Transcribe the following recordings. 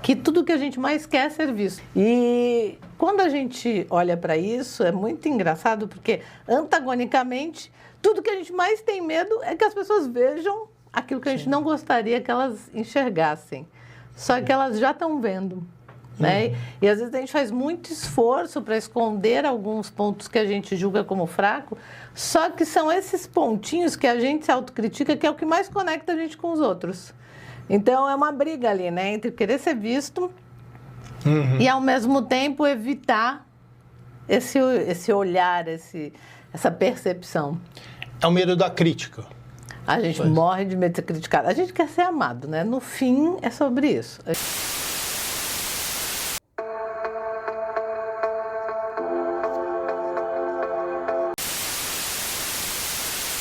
que tudo que a gente mais quer é ser visto. E quando a gente olha para isso, é muito engraçado, porque antagonicamente, tudo que a gente mais tem medo é que as pessoas vejam aquilo que a gente não gostaria que elas enxergassem. Só que elas já estão vendo. Né? E às vezes a gente faz muito esforço para esconder alguns pontos que a gente julga como fraco, só que são esses pontinhos que a gente se autocritica que é o que mais conecta a gente com os outros. Então é uma briga ali, né, entre querer ser visto e ao mesmo tempo evitar esse olhar, essa percepção. É o medo da crítica. A gente morre de medo de ser criticado. A gente quer ser amado, né? No fim é sobre isso.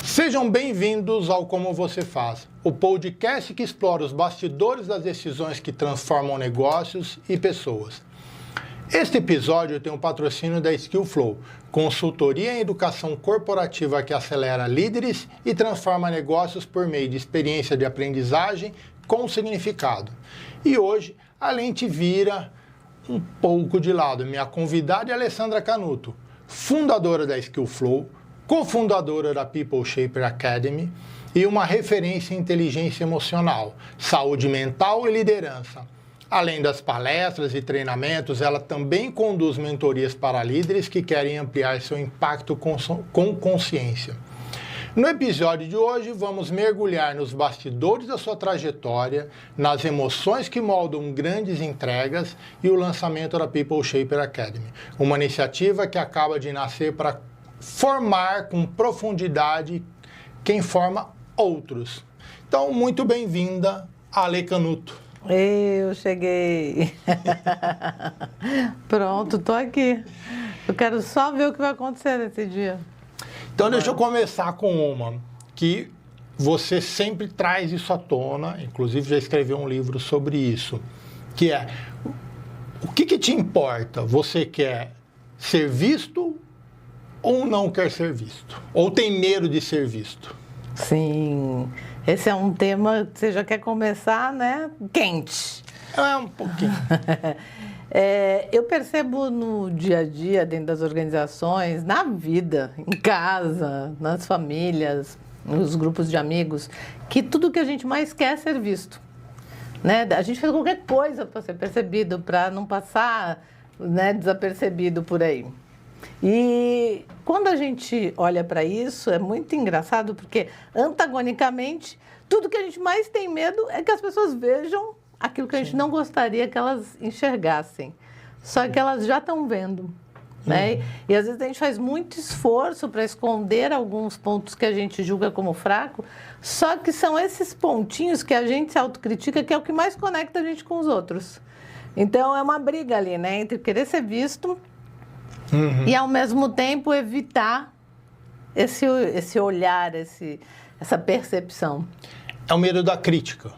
Sejam bem-vindos ao Como Você Faz, o podcast que explora os bastidores das decisões que transformam negócios e pessoas. Este episódio tem o patrocínio da Skillflow, consultoria em educação corporativa que acelera líderes e transforma negócios por meio de experiência de aprendizagem com significado. E hoje a lente vira um pouco de lado. Minha convidada é Alessandra Canuto, fundadora da Skillflow, cofundadora da People Shaper Academy e uma referência em inteligência emocional, saúde mental e liderança. Além das palestras e treinamentos, ela também conduz mentorias para líderes que querem ampliar seu impacto com consciência. No episódio de hoje, vamos mergulhar nos bastidores da sua trajetória, nas emoções que moldam grandes entregas e o lançamento da People Shaper Academy, uma iniciativa que acaba de nascer para formar com profundidade quem forma outros. Então, muito bem-vinda, Ale Canuto. Eu cheguei. Pronto, tô aqui. Eu quero só ver o que vai acontecer nesse dia. Então, deixa eu começar com uma que você sempre traz isso à tona, inclusive já escreveu um livro sobre isso, que é: o que te importa? Você quer ser visto ou não quer ser visto? Ou tem medo de ser visto? Sim, esse é um tema que você já quer começar, né? Quente. É um pouquinho. Eu percebo no dia a dia, dentro das organizações, na vida, em casa, nas famílias, nos grupos de amigos, que tudo que a gente mais quer é ser visto. Né? A gente faz qualquer coisa para ser percebido, para não passar, né, desapercebido por aí. E quando a gente olha para isso, é muito engraçado, porque antagonicamente, tudo que a gente mais tem medo é que as pessoas vejam aquilo que a gente não gostaria que elas enxergassem. Só que elas já estão vendo. Né? E às vezes a gente faz muito esforço para esconder alguns pontos que a gente julga como fraco, só que são esses pontinhos que a gente se autocritica que é o que mais conecta a gente com os outros. Então é uma briga ali, né, entre querer ser visto e ao mesmo tempo evitar esse olhar, essa percepção. É o medo da crítica.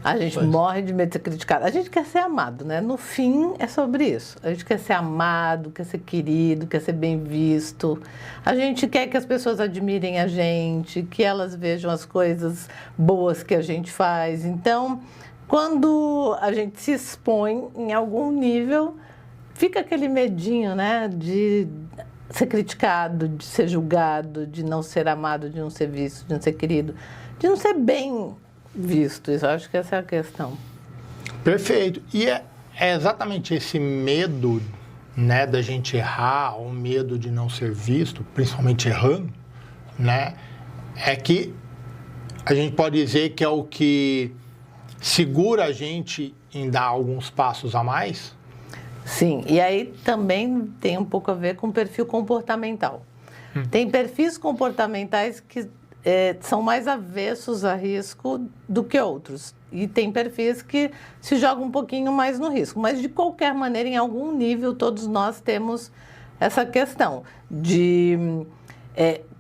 A gente morre de medo de ser criticado. A gente quer ser amado, né? No fim, é sobre isso. A gente quer ser amado, quer ser querido, quer ser bem visto. A gente quer que as pessoas admirem a gente, que elas vejam as coisas boas que a gente faz. Então, quando a gente se expõe em algum nível, fica aquele medinho, né? De ser criticado, de ser julgado, de não ser amado, de não ser visto, de não ser querido, de não ser bem visto. Isso, eu acho que essa é a questão. Perfeito. E é exatamente esse medo, né, da gente errar, o medo de não ser visto, principalmente errando, né, é que a gente pode dizer que é o que segura a gente em dar alguns passos a mais. Sim, e aí também tem um pouco a ver com o perfil comportamental. Tem perfis comportamentais que são mais avessos a risco do que outros. E tem perfis que se jogam um pouquinho mais no risco. Mas, de qualquer maneira, em algum nível, todos nós temos essa questão de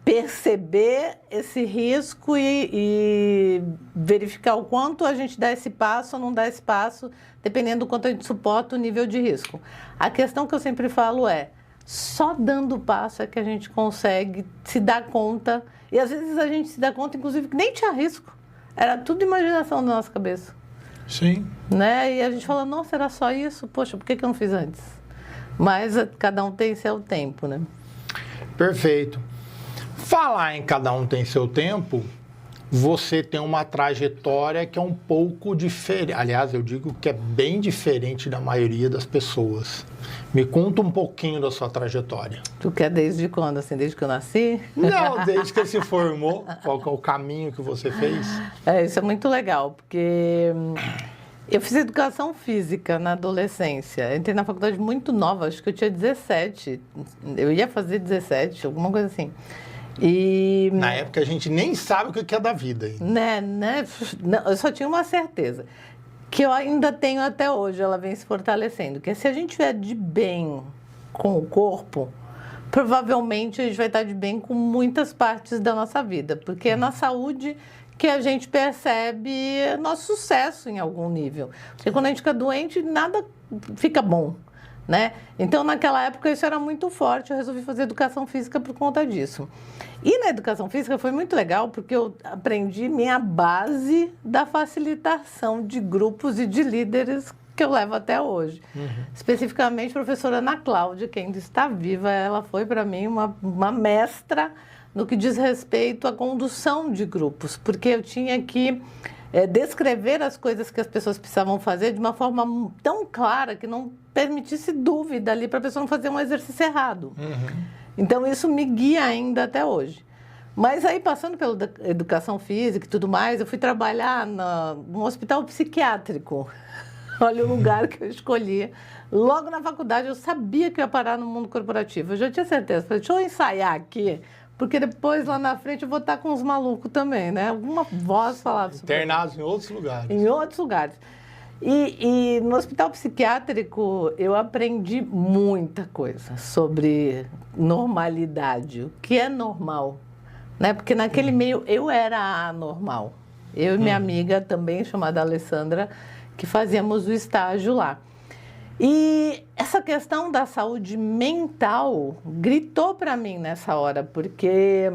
perceber esse risco e verificar o quanto a gente dá esse passo ou não dá esse passo, dependendo do quanto a gente suporta o nível de risco. A questão que eu sempre falo é: só dando o passo é que a gente consegue se dar conta. E às vezes a gente se dá conta, inclusive, que nem tinha risco. Era tudo imaginação da nossa cabeça. Sim. Né? E a gente fala, nossa, era só isso? Poxa, por que eu não fiz antes? Mas cada um tem seu tempo, né? Perfeito. Falar em cada um tem seu tempo, você tem uma trajetória que é um pouco diferente. Aliás, eu digo que é bem diferente da maioria das pessoas. Me conta um pouquinho da sua trajetória. Tu quer desde quando, assim? Desde que eu nasci? Não, desde que você se formou, qual que é o caminho que você fez? Isso é muito legal, porque eu fiz educação física na adolescência. Eu entrei na faculdade muito nova, acho que eu tinha 17. Eu ia fazer 17, alguma coisa assim. E na época a gente nem sabe o que é da vida. Né? Não, eu só tinha uma certeza, que eu ainda tenho até hoje, ela vem se fortalecendo, que se a gente estiver de bem com o corpo, provavelmente a gente vai estar de bem com muitas partes da nossa vida, porque é na saúde que a gente percebe nosso sucesso em algum nível. Porque quando a gente fica doente, nada fica bom, né? Então, naquela época, isso era muito forte, eu resolvi fazer educação física por conta disso. E na educação física foi muito legal, porque eu aprendi minha base da facilitação de grupos e de líderes que eu levo até hoje. Especificamente, a professora Ana Cláudia, que ainda está viva, ela foi para mim uma mestra no que diz respeito à condução de grupos, porque eu tinha que descrever as coisas que as pessoas precisavam fazer de uma forma tão clara que não permitisse dúvida ali para a pessoa não fazer um exercício errado. Então, isso me guia ainda até hoje. Mas aí, passando pela educação física e tudo mais, eu fui trabalhar num hospital psiquiátrico. Olha o lugar que eu escolhi. Logo na faculdade, eu sabia que eu ia parar no mundo corporativo. Eu já tinha certeza. Falei, deixa eu ensaiar aqui, porque depois, lá na frente, eu vou estar com os malucos também, né? Alguma voz falava sobre internados em outros lugares. Em outros lugares. E no hospital psiquiátrico eu aprendi muita coisa sobre normalidade, o que é normal, né? Porque naquele meio eu era anormal. Eu e minha amiga também, chamada Alessandra, que fazíamos o estágio lá. E essa questão da saúde mental gritou para mim nessa hora, porque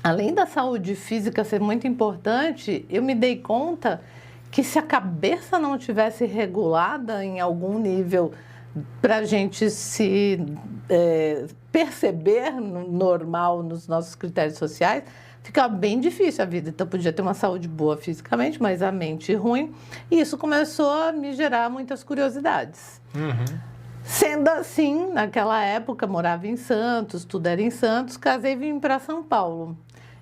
além da saúde física ser muito importante, eu me dei conta que se a cabeça não tivesse regulada em algum nível para a gente se perceber normal nos nossos critérios sociais, ficava bem difícil a vida. Então, podia ter uma saúde boa fisicamente, mas a mente ruim. E isso começou a me gerar muitas curiosidades. Sendo assim, naquela época, morava em Santos, tudo era em Santos, casei e vim para São Paulo.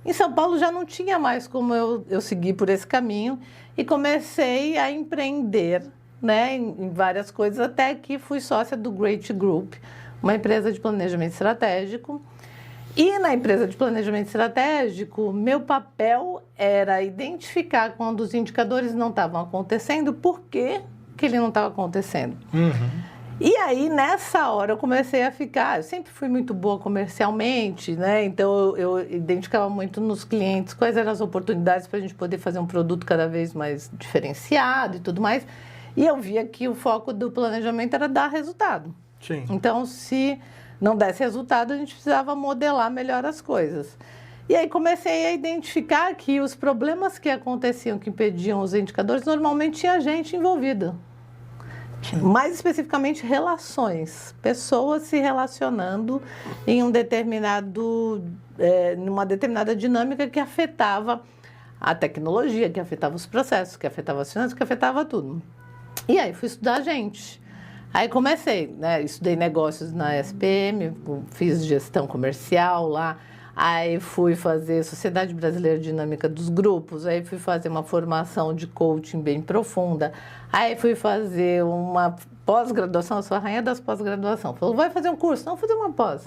Em São Paulo já não tinha mais como eu seguir por esse caminho e comecei a empreender, né, em várias coisas, até que fui sócia do Great Group, uma empresa de planejamento estratégico. E na empresa de planejamento estratégico, meu papel era identificar quando os indicadores não estavam acontecendo, por que ele não estava acontecendo. E aí, nessa hora, eu comecei a ficar... Eu sempre fui muito boa comercialmente, né? Então, eu identificava muito nos clientes quais eram as oportunidades para a gente poder fazer um produto cada vez mais diferenciado e tudo mais. E eu via que o foco do planejamento era dar resultado. Sim. Então, se não desse resultado, a gente precisava modelar melhor as coisas. E aí, comecei a identificar que os problemas que aconteciam, que impediam os indicadores, normalmente tinha gente envolvida. Mais especificamente, relações. Pessoas se relacionando em numa determinada dinâmica que afetava a tecnologia, que afetava os processos, que afetava as finanças, que afetava tudo. E aí, fui estudar gente. Aí comecei, né? Estudei negócios na SPM, fiz gestão comercial lá. Aí fui fazer Sociedade Brasileira Dinâmica dos Grupos, aí fui fazer uma formação de coaching bem profunda, aí fui fazer uma pós-graduação, eu sou a rainha das pós-graduação. Falou, vai fazer um curso? Não, vou fazer uma pós.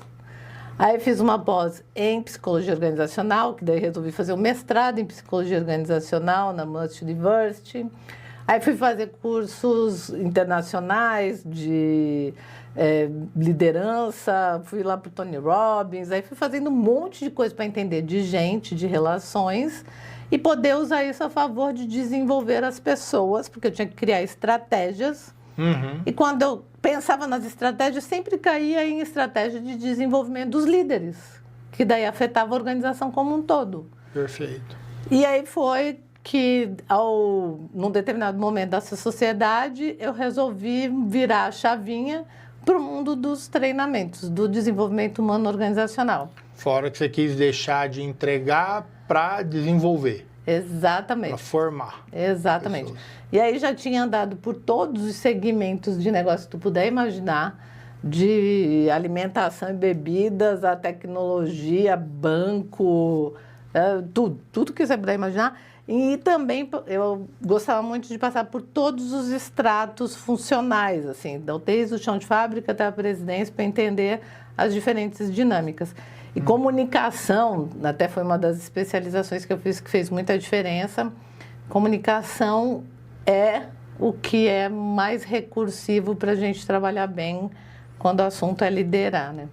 Aí fiz uma pós em Psicologia Organizacional, que daí resolvi fazer um mestrado em Psicologia Organizacional na Must University. Aí fui fazer cursos internacionais de liderança, fui lá para o Tony Robbins, aí fui fazendo um monte de coisa para entender de gente, de relações e poder usar isso a favor de desenvolver as pessoas, porque eu tinha que criar estratégias. E quando eu pensava nas estratégias, sempre caía em estratégia de desenvolvimento dos líderes, que daí afetava a organização como um todo. Perfeito. E aí foi que, num determinado momento dessa sociedade, eu resolvi virar a chavinha para o mundo dos treinamentos, do desenvolvimento humano organizacional. Fora que você quis deixar de entregar para desenvolver. Exatamente. Para formar. Exatamente. Pessoas. E aí já tinha andado por todos os segmentos de negócio que tu puder imaginar, de alimentação e bebidas, a tecnologia, banco, tudo que você puder imaginar. E também eu gostava muito de passar por todos os estratos funcionais, assim, então, desde o chão de fábrica até a presidência, para entender as diferentes dinâmicas. E comunicação, até foi uma das especializações que eu fiz que fez muita diferença. Comunicação é o que é mais recursivo para a gente trabalhar bem quando o assunto é liderar, né?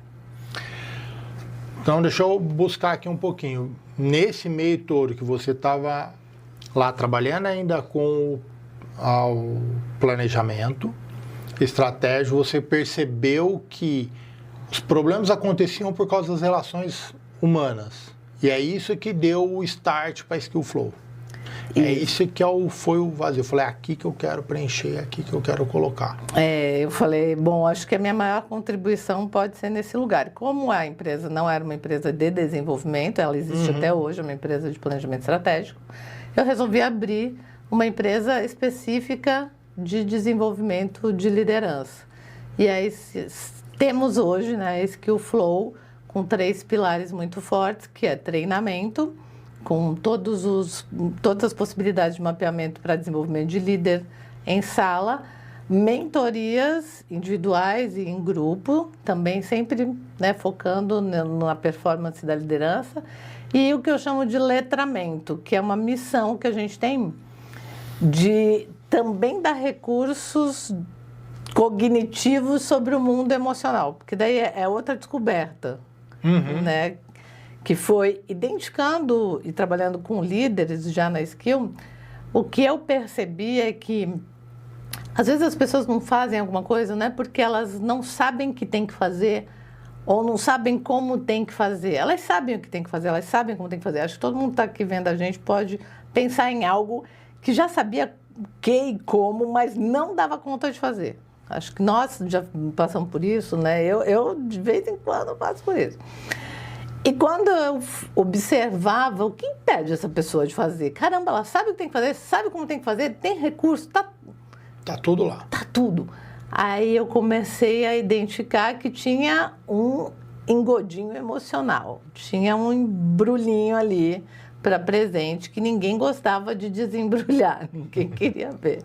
Então, deixa eu buscar aqui um pouquinho. Nesse meio todo que você estava lá trabalhando ainda com o planejamento estratégico, você percebeu que os problemas aconteciam por causa das relações humanas. E é isso que deu o start para a Skill Flow. É isso que foi o vazio. Eu falei, é aqui que eu quero preencher, é aqui que eu quero colocar. Eu falei, bom, acho que a minha maior contribuição pode ser nesse lugar. Como a empresa não era uma empresa de desenvolvimento, ela existe até hoje, é uma empresa de planejamento estratégico, eu resolvi abrir uma empresa específica de desenvolvimento de liderança. E aí temos hoje, né, a Skill Flow com 3 pilares muito fortes, que é treinamento, com todas as possibilidades de mapeamento para desenvolvimento de líder em sala, mentorias individuais e em grupo, também sempre, né, focando na performance da liderança, e o que eu chamo de letramento, que é uma missão que a gente tem de também dar recursos cognitivos sobre o mundo emocional, porque daí é outra descoberta, né? Que foi identificando e trabalhando com líderes já na Skill, o que eu percebi é que às vezes as pessoas não fazem alguma coisa, não é porque elas não sabem que tem que fazer ou não sabem como tem que fazer. Elas sabem o que tem que fazer, elas sabem como tem que fazer. Acho que todo mundo está aqui vendo a gente pode pensar em algo que já sabia o que e como, mas não dava conta de fazer. Acho que nós já passamos por isso, né? Eu de vez em quando passo por isso. E quando eu observava o que impede essa pessoa de fazer, caramba, ela sabe o que tem que fazer, sabe como tem que fazer, tem recurso, tá tudo lá. Tá tudo. Aí eu comecei a identificar que tinha um engodinho emocional, tinha um embrulhinho ali para presente que ninguém gostava de desembrulhar, ninguém queria ver.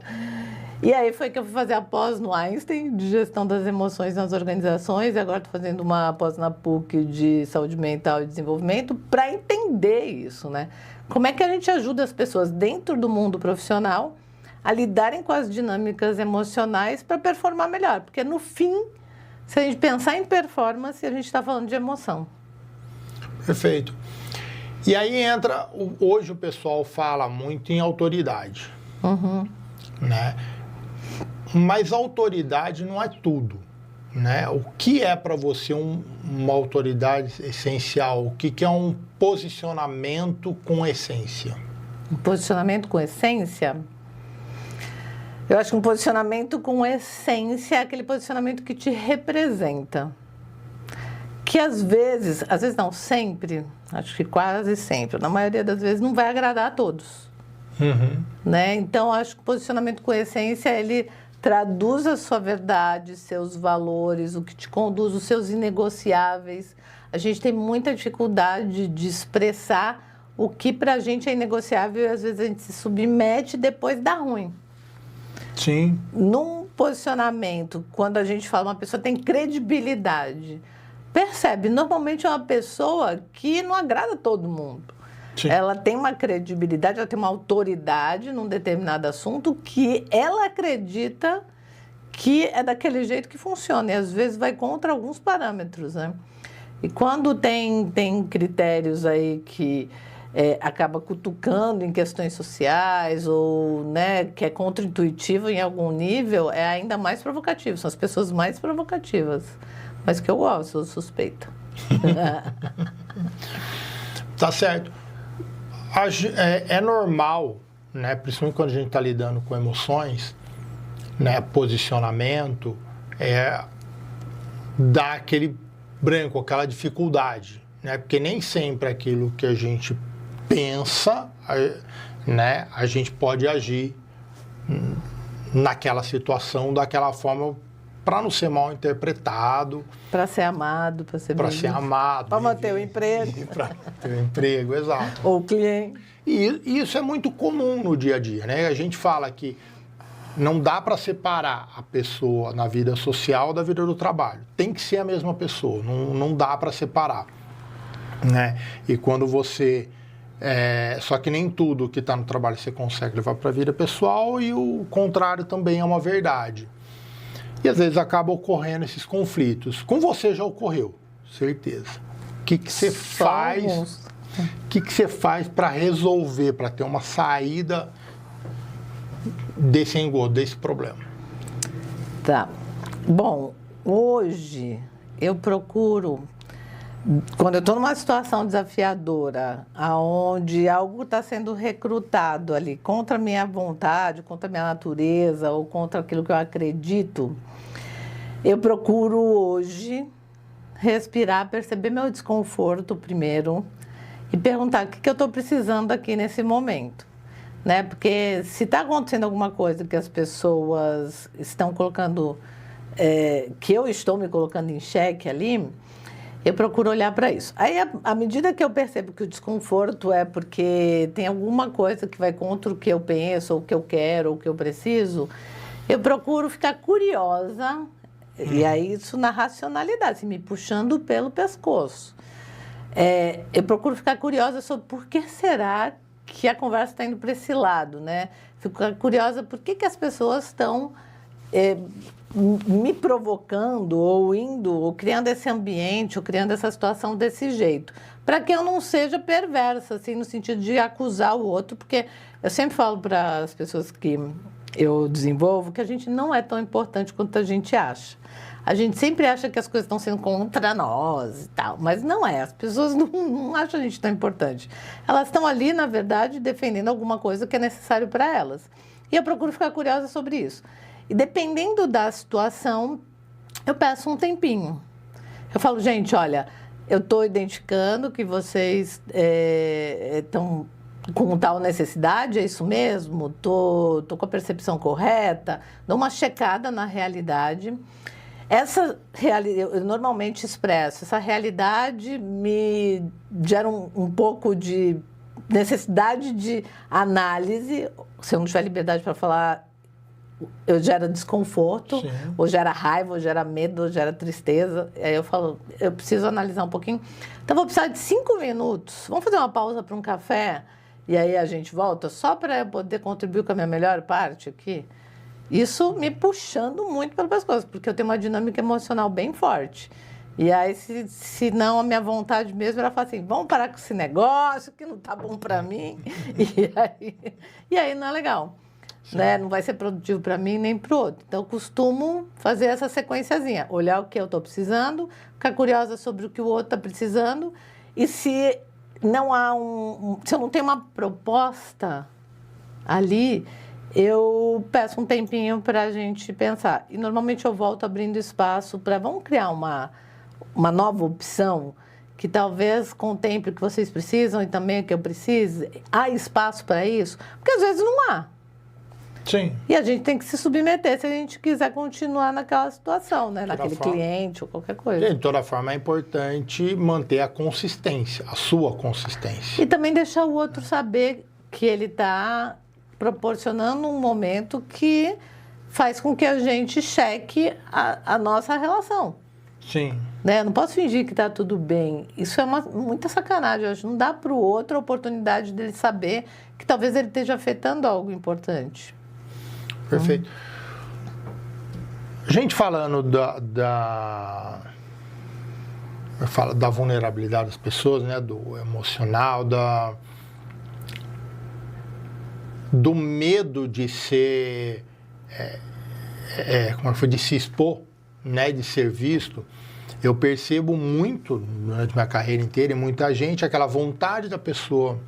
E aí foi que eu fui fazer a pós no Einstein, de gestão das emoções nas organizações, e agora estou fazendo uma pós na PUC de saúde mental e desenvolvimento para entender isso, né? Como é que a gente ajuda as pessoas dentro do mundo profissional a lidarem com as dinâmicas emocionais para performar melhor? Porque no fim, se a gente pensar em performance, a gente está falando de emoção. Perfeito. E aí entra, hoje o pessoal fala muito em autoridade, né? Mas autoridade não é tudo, né? O que é para você uma autoridade essencial? O que é um posicionamento com essência? Um posicionamento com essência? Eu acho que um posicionamento com essência é aquele posicionamento que te representa. Que às vezes não sempre, acho que quase sempre, na maioria das vezes não vai agradar a todos. Né? Então, acho que o posicionamento com essência, ele traduz a sua verdade, seus valores, o que te conduz, os seus inegociáveis. A gente tem muita dificuldade de expressar o que para a gente é inegociável e às vezes a gente se submete e depois dá ruim. Sim. Num posicionamento, quando a gente fala uma pessoa tem credibilidade, percebe, normalmente é uma pessoa que não agrada todo mundo. Sim. Ela tem uma credibilidade, ela tem uma autoridade num determinado assunto que ela acredita que é daquele jeito que funciona. E às vezes vai contra alguns parâmetros, né? E quando tem critérios aí que acaba cutucando em questões sociais ou, né, que é contra-intuitivo em algum nível, é ainda mais provocativo. São as pessoas mais provocativas. Mas que eu gosto, eu sou suspeita. Tá certo. É normal né, principalmente quando a gente está lidando com emoções, né, posicionamento, dá aquele branco, aquela dificuldade, né, porque nem sempre aquilo que a gente pensa, né, a gente pode agir naquela situação, daquela forma, para não ser mal interpretado. Para ser amado, para ser amado. Para manter o emprego. Para ter o emprego, exato. Ou o cliente. E isso é muito comum no dia a dia, né? A gente fala que não dá para separar a pessoa na vida social da vida do trabalho. Tem que ser a mesma pessoa, não dá para separar, né? E quando você... só que nem tudo que está no trabalho você consegue levar para a vida pessoal e o contrário também é uma verdade. E às vezes acaba ocorrendo esses conflitos. Com você já ocorreu, certeza. O que você faz? O que você faz para resolver, para ter uma saída desse engodo, desse problema? Tá. Bom, hoje eu procuro, quando eu estou numa situação desafiadora, onde algo está sendo recrutado ali contra a minha vontade, contra a minha natureza ou contra aquilo que eu acredito, eu procuro hoje respirar, perceber meu desconforto primeiro e perguntar o que eu estou precisando aqui nesse momento, né? Porque se está acontecendo alguma coisa que as pessoas estão colocando, que eu estou me colocando em xeque ali, eu procuro olhar para isso. Aí, à medida que eu percebo que o desconforto é porque tem alguma coisa que vai contra o que eu penso, ou o que eu quero, ou o que eu preciso, eu procuro ficar curiosa, e aí isso na racionalidade, assim, me puxando pelo pescoço. Eu procuro ficar curiosa sobre por que será que a conversa está indo para esse lado, né? Fico curiosa por que as pessoas estão... me provocando ou criando esse ambiente, ou criando essa situação desse jeito, para que eu não seja perversa, assim, no sentido de acusar o outro, porque eu sempre falo para as pessoas que eu desenvolvo que a gente não é tão importante quanto a gente acha. A gente sempre acha que as coisas estão sendo contra nós e tal, mas não é. As pessoas não acham a gente tão importante. Elas estão ali, na verdade, defendendo alguma coisa que é necessário para elas. E eu procuro ficar curiosa sobre isso. E dependendo da situação, eu peço um tempinho. Eu falo, gente, olha, eu estou identificando que vocês estão com tal necessidade, é isso mesmo? Tô com a percepção correta? Dou uma checada na realidade. Essa realidade, eu normalmente expresso, essa realidade me gera um pouco de necessidade de análise. Se eu não tiver liberdade para falar, eu gera desconforto, sim, ou gera raiva, ou gera medo, ou gera tristeza. Aí eu falo, eu preciso analisar um pouquinho. Então, vou precisar de 5 minutos. Vamos fazer uma pausa para um café? E aí a gente volta, só para eu poder contribuir com a minha melhor parte aqui. Isso me puxando muito para as coisas, porque eu tenho uma dinâmica emocional bem forte. E aí, se não, a minha vontade mesmo era falar assim, vamos parar com esse negócio que não tá bom para mim. E aí não é legal. Né? Não vai ser produtivo para mim nem para o outro. Então, eu costumo fazer essa sequenciazinha. Olhar o que eu estou precisando, ficar curiosa sobre o que o outro está precisando. E se não há se eu não tenho uma proposta ali, eu peço um tempinho para a gente pensar. E, normalmente, eu volto abrindo espaço para... Vamos criar uma nova opção que talvez contemple o que vocês precisam e também o que eu precise. Há espaço para isso? Porque, às vezes, não há. Sim. E a gente tem que se submeter se a gente quiser continuar naquela situação, né? Naquele cliente ou qualquer coisa. De toda forma, é importante manter a consistência, a sua consistência. E também deixar o outro saber que ele está proporcionando um momento que faz com que a gente cheque a nossa relação. Sim. Né? Não posso fingir que está tudo bem. Isso é muita sacanagem. Eu acho. Não dá para o outro a oportunidade dele saber que talvez ele esteja afetando algo importante. Perfeito. A gente falando da vulnerabilidade das pessoas, né? Do emocional, do medo de ser, de se expor, né? De ser visto. Eu percebo muito, durante minha carreira inteira, e muita gente, aquela vontade da pessoa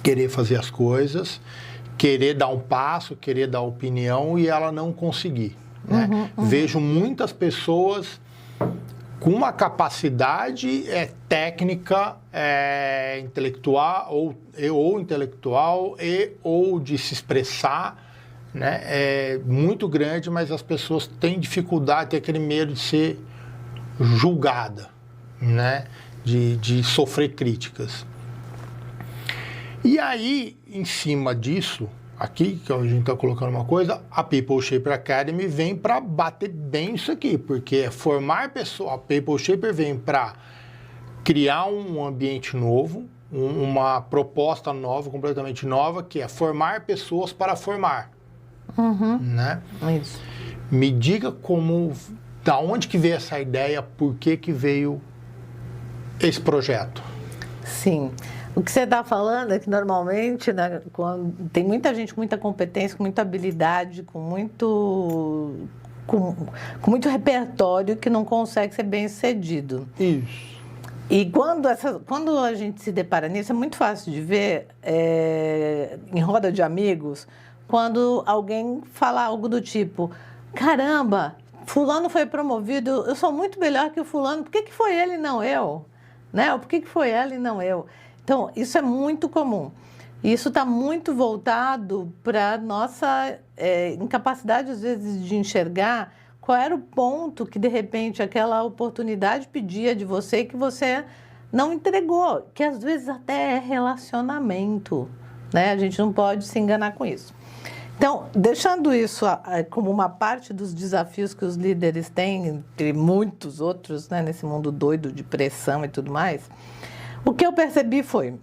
querer fazer as coisas, querer dar um passo, querer dar opinião e ela não conseguir. Né? Vejo muitas pessoas com uma capacidade técnica, intelectual ou intelectual ou de se expressar, né? Muito grande, mas as pessoas têm dificuldade, têm aquele medo de ser julgada, né? De sofrer críticas. E aí, em cima disso, aqui, que a gente está colocando uma coisa, a People Shaper Academy vem para bater bem isso aqui, porque é formar pessoas. A People Shaper vem para criar um ambiente novo, uma proposta nova, completamente nova, que é formar pessoas para formar. Né? Isso. Me diga da onde que veio essa ideia, por que veio esse projeto? Sim. O que você está falando é que normalmente, né, tem muita gente com muita competência, com muita habilidade, com muito repertório que não consegue ser bem sucedido. Isso. E quando a gente se depara nisso, é muito fácil de ver em roda de amigos, quando alguém fala algo do tipo, caramba, fulano foi promovido, eu sou muito melhor que o fulano, por que foi ele e não eu? Né? Ou por que foi ela e não eu? Então, isso é muito comum. E isso está muito voltado para a nossa incapacidade, às vezes, de enxergar qual era o ponto que, de repente, aquela oportunidade pedia de você e que você não entregou, que às vezes até é relacionamento, né? A gente não pode se enganar com isso. Então, deixando isso como uma parte dos desafios que os líderes têm, entre muitos outros, né, nesse mundo doido de pressão e tudo mais, o que eu percebi foi,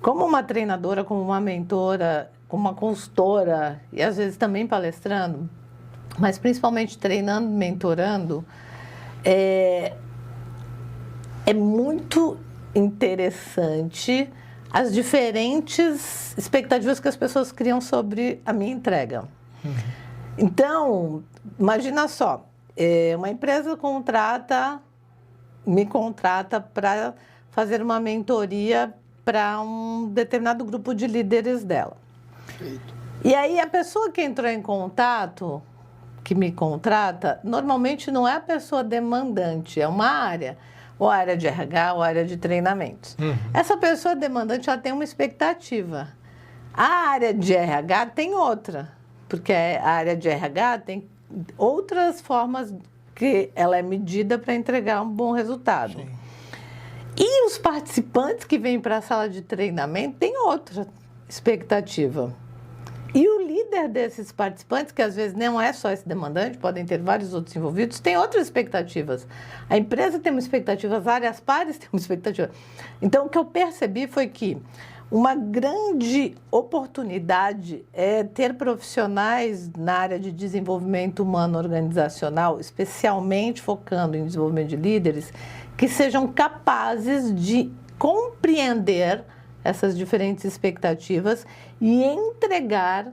como uma treinadora, como uma mentora, como uma consultora, e às vezes também palestrando, mas principalmente treinando, mentorando, é muito interessante as diferentes expectativas que as pessoas criam sobre a minha entrega. Então, imagina só, uma empresa me contrata para fazer uma mentoria para um determinado grupo de líderes dela. Perfeito. E aí a pessoa que entrou em contato, que me contrata, normalmente não é a pessoa demandante, é uma área. Ou a área de RH, ou a área de treinamentos. Essa pessoa demandante, ela tem uma expectativa. A área de RH tem outra, porque a área de RH tem outras formas que ela é medida para entregar um bom resultado. Sim. E os participantes que vêm para a sala de treinamento têm outra expectativa. E o líder desses participantes, que às vezes não é só esse demandante, podem ter vários outros envolvidos, tem outras expectativas. A empresa tem uma expectativa, as áreas pares têm uma expectativa. Então, o que eu percebi foi que uma grande oportunidade é ter profissionais na área de desenvolvimento humano organizacional, especialmente focando em desenvolvimento de líderes, que sejam capazes de compreender essas diferentes expectativas e entregar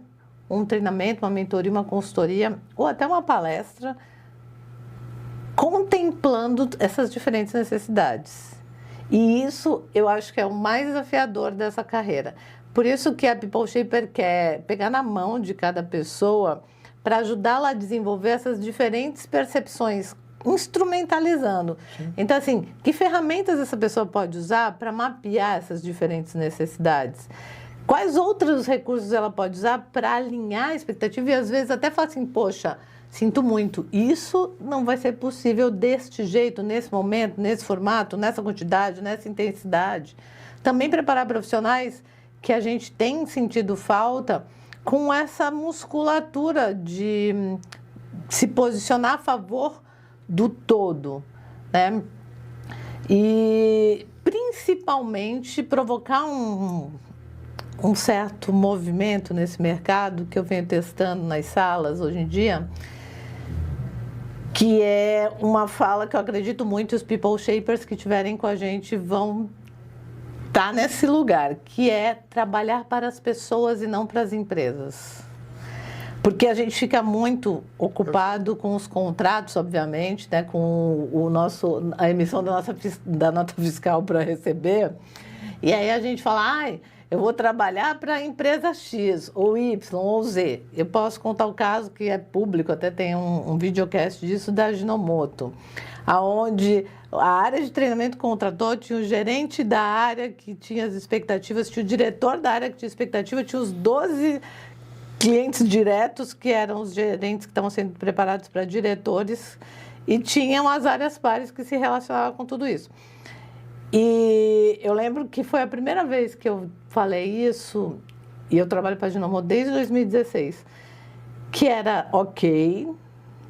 um treinamento, uma mentoria, uma consultoria ou até uma palestra contemplando essas diferentes necessidades. E isso eu acho que é o mais desafiador dessa carreira. Por isso que a People Shaper quer pegar na mão de cada pessoa para ajudá-la a desenvolver essas diferentes percepções, instrumentalizando. Sim. Então, assim, que ferramentas essa pessoa pode usar para mapear essas diferentes necessidades? Quais outros recursos ela pode usar para alinhar a expectativa e, às vezes, até falar assim, poxa, sinto muito, isso não vai ser possível deste jeito, nesse momento, nesse formato, nessa quantidade, nessa intensidade. Também preparar profissionais que a gente tem sentido falta com essa musculatura de se posicionar a favor do todo, né? E principalmente provocar um certo movimento nesse mercado que eu venho testando nas salas hoje em dia, que é uma fala que eu acredito muito, os People Shapers que estiverem com a gente vão estar nesse lugar, que é trabalhar para as pessoas e não para as empresas. Porque a gente fica muito ocupado com os contratos, obviamente, né, com a emissão da nota fiscal para receber. E aí a gente fala, eu vou trabalhar para a empresa X, ou Y, ou Z. Eu posso contar o caso que é público, até tem um videocast disso da Ajinomoto, onde a área de treinamento contratou, tinha o gerente da área que tinha as expectativas, tinha o diretor da área que tinha expectativa, tinha os 12 clientes diretos, que eram os gerentes que estavam sendo preparados para diretores, e tinham as áreas pares que se relacionavam com tudo isso. E eu lembro que foi a primeira vez que eu falei isso, e eu trabalho para a Ajinomoto desde 2016, que era ok,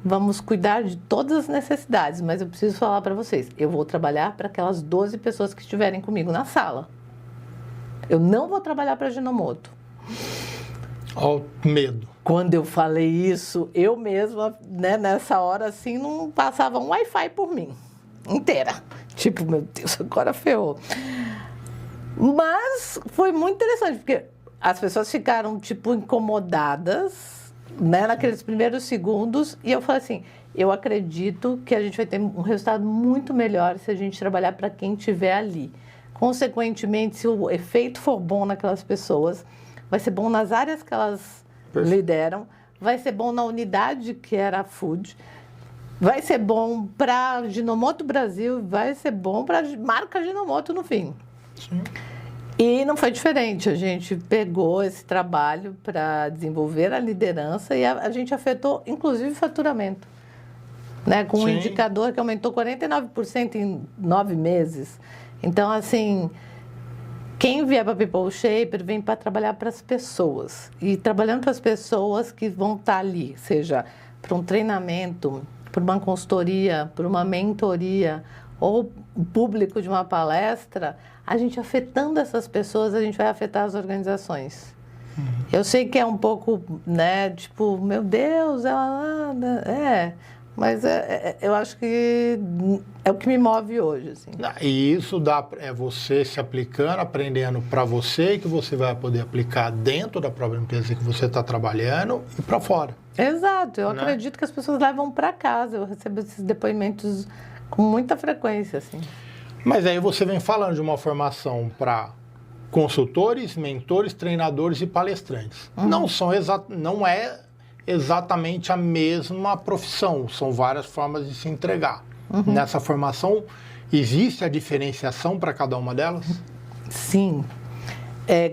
vamos cuidar de todas as necessidades, mas eu preciso falar para vocês, eu vou trabalhar para aquelas 12 pessoas que estiverem comigo na sala. Eu não vou trabalhar para a Ajinomoto. Ó, o medo. Quando eu falei isso, eu mesma, né, nessa hora, assim, não passava um Wi-Fi por mim, inteira. Tipo, meu Deus, agora ferrou. Mas foi muito interessante, porque as pessoas ficaram, tipo, incomodadas, né, naqueles primeiros segundos, e eu falei assim, eu acredito que a gente vai ter um resultado muito melhor se a gente trabalhar para quem estiver ali. Consequentemente, se o efeito for bom naquelas pessoas, vai ser bom nas áreas que elas lideram, vai ser bom na unidade que era a Food, vai ser bom para Ajinomoto Brasil, vai ser bom para a marca Ajinomoto no fim. Sim. E não foi diferente, a gente pegou esse trabalho para desenvolver a liderança e a gente afetou, inclusive, o faturamento. Né? Com um indicador que aumentou 49% em 9 meses. Então, assim, quem vier para People Shaper vem para trabalhar para as pessoas. E trabalhando para as pessoas que vão estar ali, seja para um treinamento, para uma consultoria, para uma mentoria ou o público de uma palestra, a gente afetando essas pessoas, a gente vai afetar as organizações. Eu sei que é um pouco, né, tipo, meu Deus, ela mas eu acho que é o que me move hoje, assim. E isso é você se aplicando, aprendendo para você, que você vai poder aplicar dentro da própria empresa que você está trabalhando e para fora. Exato, eu acredito que as pessoas levam para casa, eu recebo esses depoimentos com muita frequência, assim. Mas aí você vem falando de uma formação para consultores, mentores, treinadores e palestrantes. Não é exatamente a mesma profissão, são várias formas de se entregar. Nessa formação, existe a diferenciação para cada uma delas? Sim.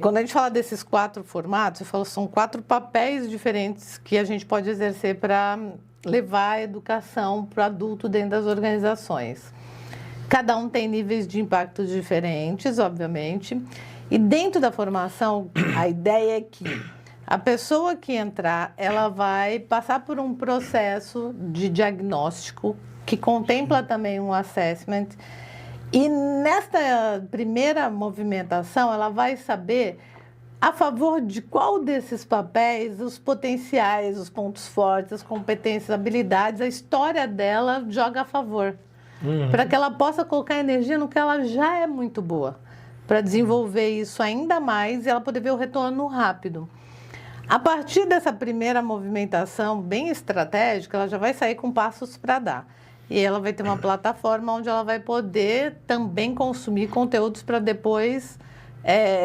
Quando a gente fala desses 4 formatos, eu falo, são 4 papéis diferentes que a gente pode exercer para levar a educação para o adulto dentro das organizações. Cada um tem níveis de impacto diferentes, obviamente, e dentro da formação, a ideia é que a pessoa que entrar, ela vai passar por um processo de diagnóstico que contempla também um assessment. E nesta primeira movimentação, ela vai saber a favor de qual desses papéis, os potenciais, os pontos fortes, as competências, habilidades, a história dela joga a favor. Para que ela possa colocar energia no que ela já é muito boa. Para desenvolver isso ainda mais e ela poder ver o retorno rápido. A partir dessa primeira movimentação bem estratégica, ela já vai sair com passos para dar. E ela vai ter uma plataforma onde ela vai poder também consumir conteúdos para depois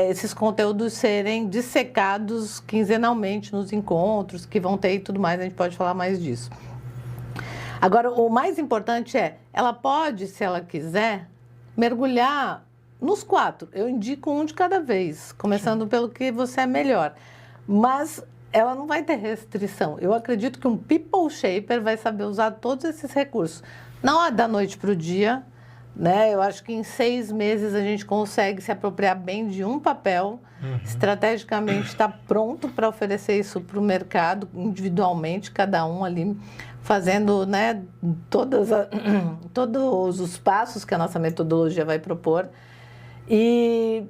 esses conteúdos serem dissecados quinzenalmente nos encontros que vão ter e tudo mais. A gente pode falar mais disso. Agora, o mais importante ela pode, se ela quiser, mergulhar nos 4. Eu indico um de cada vez, começando pelo que você é melhor. Mas ela não vai ter restrição. Eu acredito que um People Shaper vai saber usar todos esses recursos. Não é da noite para o dia, né? Eu acho que em 6 meses a gente consegue se apropriar bem de um papel, estrategicamente está pronto para oferecer isso para o mercado, individualmente, cada um ali, fazendo, né, todos os passos que a nossa metodologia vai propor. E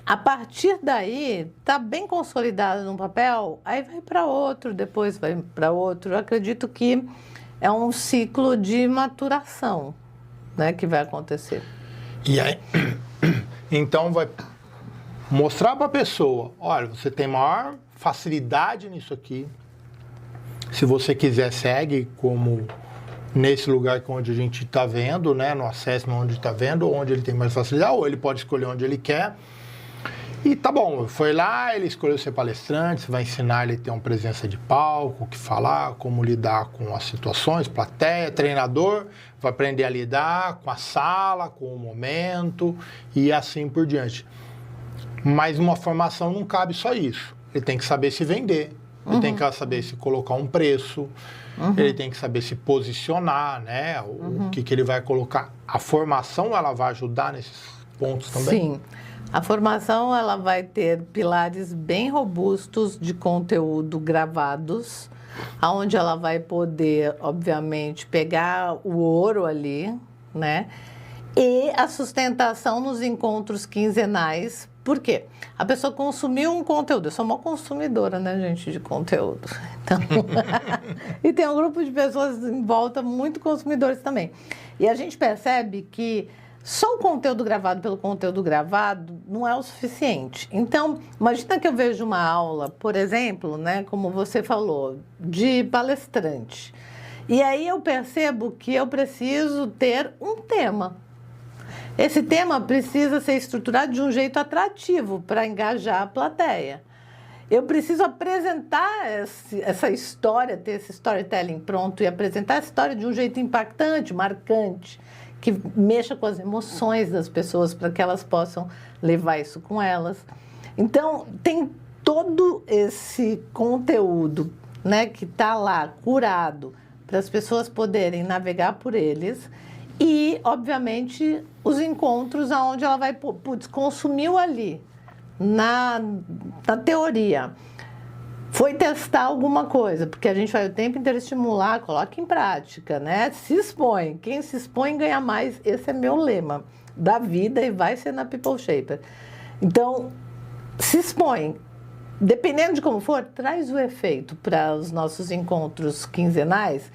a partir daí, está bem consolidado num papel, aí vai para outro, depois vai para outro. Eu acredito que é um ciclo de maturação, né, que vai acontecer. E aí, então vai mostrar para a pessoa, olha, você tem maior facilidade nisso aqui. Se você quiser, segue como nesse lugar onde a gente está vendo, né, no assessment onde está vendo, onde ele tem mais facilidade, ou ele pode escolher onde ele quer. E tá bom, foi lá, ele escolheu ser palestrante, você vai ensinar ele a ter uma presença de palco, o que falar, como lidar com as situações, plateia, treinador, vai aprender a lidar com a sala, com o momento e assim por diante. Mas uma formação não cabe só isso. Ele tem que saber se vender, ele tem que saber se colocar um preço, ele tem que saber se posicionar, né? O que ele vai colocar. A formação, ela vai ajudar nesses pontos também? Sim. A formação, ela vai ter pilares bem robustos de conteúdo gravados, onde ela vai poder, obviamente, pegar o ouro ali, né? E a sustentação nos encontros quinzenais. Por quê? A pessoa consumiu um conteúdo. Eu sou uma consumidora, né, gente, de conteúdo. Então, e tem um grupo de pessoas em volta muito consumidores também. E a gente percebe que só o conteúdo gravado pelo conteúdo gravado não é o suficiente. Então, imagina que eu vejo uma aula, por exemplo, né, como você falou, de palestrante. E aí eu percebo que eu preciso ter um tema. Esse tema precisa ser estruturado de um jeito atrativo para engajar a plateia. Eu preciso apresentar essa história, ter esse storytelling pronto e apresentar essa história de um jeito impactante, marcante, que mexa com as emoções das pessoas para que elas possam levar isso com elas. Então, tem todo esse conteúdo, né, que está lá, curado, para as pessoas poderem navegar por eles e, obviamente, os encontros onde ela vai, putz, consumiu ali, na teoria. Foi testar alguma coisa, porque a gente vai o tempo inteiro estimular, coloca em prática, né? Se expõe. Quem se expõe ganha mais. Esse é meu lema da vida e vai ser na People Shaper. Então, se expõe. Dependendo de como for, traz o efeito para os nossos encontros quinzenais,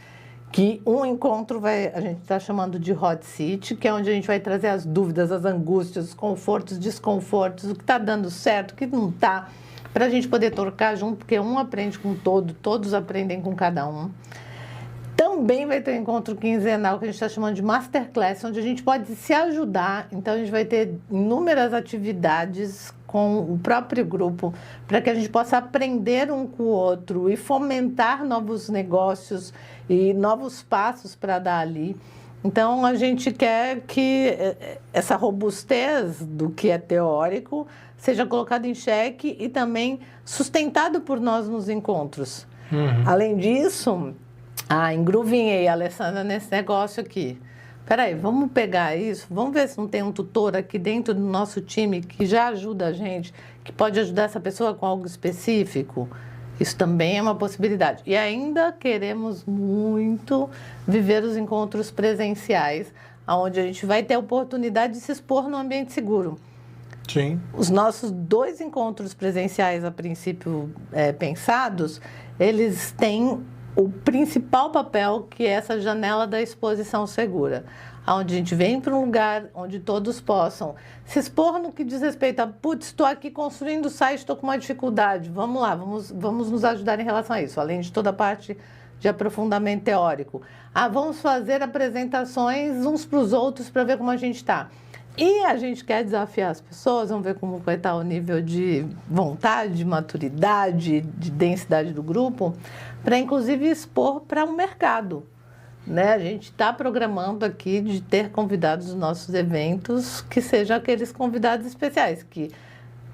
que um encontro a gente está chamando de hot seat, que é onde a gente vai trazer as dúvidas, as angústias, os confortos, desconfortos, o que está dando certo, o que não está, para a gente poder trocar junto, porque um aprende com todo, todos aprendem com cada um. Também vai ter um encontro quinzenal que a gente está chamando de Masterclass, onde a gente pode se ajudar. Então, a gente vai ter inúmeras atividades com o próprio grupo, para que a gente possa aprender um com o outro e fomentar novos negócios e novos passos para dar ali. Então, a gente quer que essa robustez do que é teórico seja colocada em xeque e também sustentado por nós nos encontros. Além disso, engruvinhei a Alessandra nesse negócio aqui. Peraí, vamos pegar isso, vamos ver se não tem um tutor aqui dentro do nosso time que já ajuda a gente, que pode ajudar essa pessoa com algo específico. Isso também é uma possibilidade. E ainda queremos muito viver os encontros presenciais, onde a gente vai ter a oportunidade de se expor num ambiente seguro. Sim. Os nossos 2 encontros presenciais, a princípio pensados, eles têm o principal papel, que é essa janela da exposição segura, onde a gente vem para um lugar onde todos possam se expor no que diz respeito a, putz, estou aqui construindo o site, estou com uma dificuldade, vamos lá, vamos nos ajudar em relação a isso, além de toda a parte de aprofundamento teórico. Vamos fazer apresentações uns para os outros para ver como a gente está. E a gente quer desafiar as pessoas, vamos ver como vai estar o nível de vontade, de maturidade, de densidade do grupo, para inclusive expor para o mercado. Né? A gente está programando aqui de ter convidados nos nossos eventos que sejam aqueles convidados especiais, que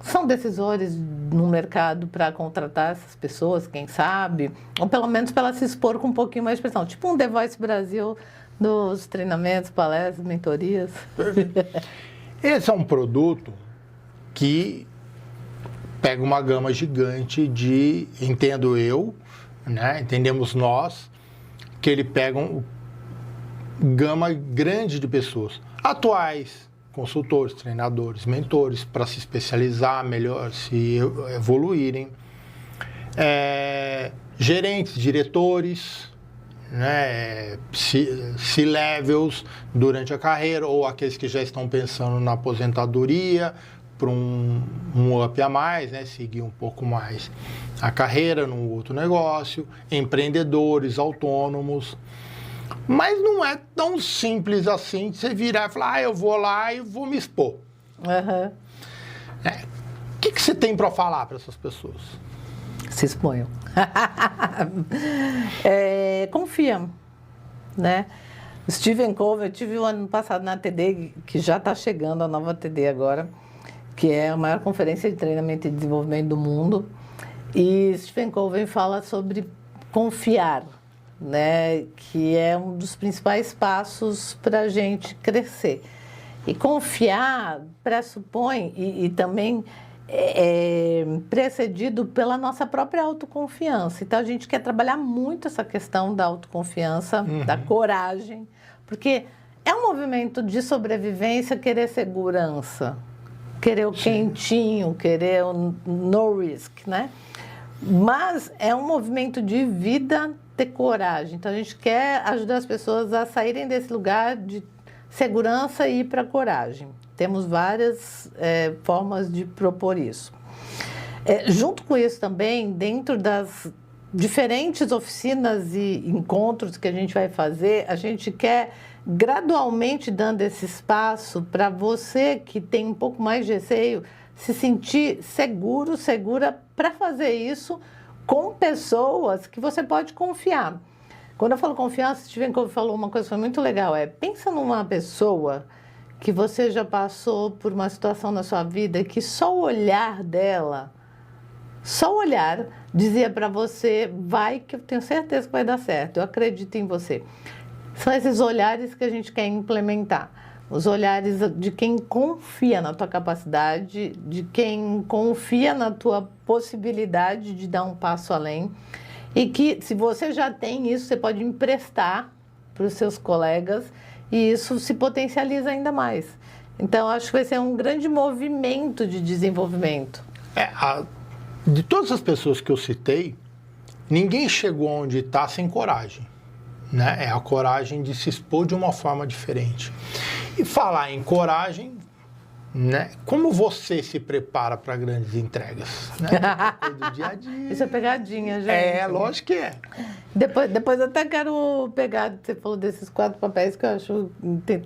são decisores no mercado para contratar essas pessoas, quem sabe, ou pelo menos para ela se expor com um pouquinho mais de pressão, tipo um The Voice Brasil dos treinamentos, palestras, mentorias. Esse é um produto que pega uma gama gigante de, entendo eu, né, entendemos nós, que ele pega uma gama grande de pessoas atuais, consultores, treinadores, mentores, para se especializar melhor, se evoluírem, gerentes, diretores, né, C-levels durante a carreira, ou aqueles que já estão pensando na aposentadoria, para um up a mais, né, seguir um pouco mais a carreira num outro negócio, empreendedores, autônomos. Mas não é tão simples assim de você virar e falar, eu vou lá e vou me expor. Uhum. O que você tem para falar para essas pessoas? Se exponham. Confia, né? Stephen Covey, eu tive o ano passado na TD, que já está chegando a nova TD agora, que é a maior conferência de treinamento e desenvolvimento do mundo. E Stephen Covey fala sobre confiar, né? Que é um dos principais passos para a gente crescer. E confiar pressupõe e também é precedido pela nossa própria autoconfiança. Então, a gente quer trabalhar muito essa questão da autoconfiança, da coragem, porque é um movimento de sobrevivência querer segurança, querer o quentinho, querer o no risk, né? Mas é um movimento de vida ter coragem. Então, a gente quer ajudar as pessoas a saírem desse lugar de segurança e ir para a coragem. Temos várias formas de propor isso. Junto com isso também, dentro das diferentes oficinas e encontros que a gente vai fazer, a gente quer gradualmente dando esse espaço para você que tem um pouco mais de receio, se sentir seguro, segura para fazer isso com pessoas que você pode confiar. Quando eu falo confiança, Stephen Covey falou uma coisa que foi muito legal, pensa numa pessoa que você já passou por uma situação na sua vida que só o olhar dela, só o olhar dizia para você, vai que eu tenho certeza que vai dar certo, eu acredito em você. São esses olhares que a gente quer implementar. Os olhares de quem confia na tua capacidade, de quem confia na tua possibilidade de dar um passo além. E que, se você já tem isso, você pode emprestar para os seus colegas e isso se potencializa ainda mais. Então, acho que vai ser um grande movimento de desenvolvimento. De todas as pessoas que eu citei, ninguém chegou onde está sem coragem. Né? É a coragem de se expor de uma forma diferente. E falar em coragem, né? Como você se prepara para grandes entregas? Né? Do dia a dia. Isso é pegadinha, gente. Lógico que é. Depois eu até quero pegar, você falou desses 4 papéis que eu acho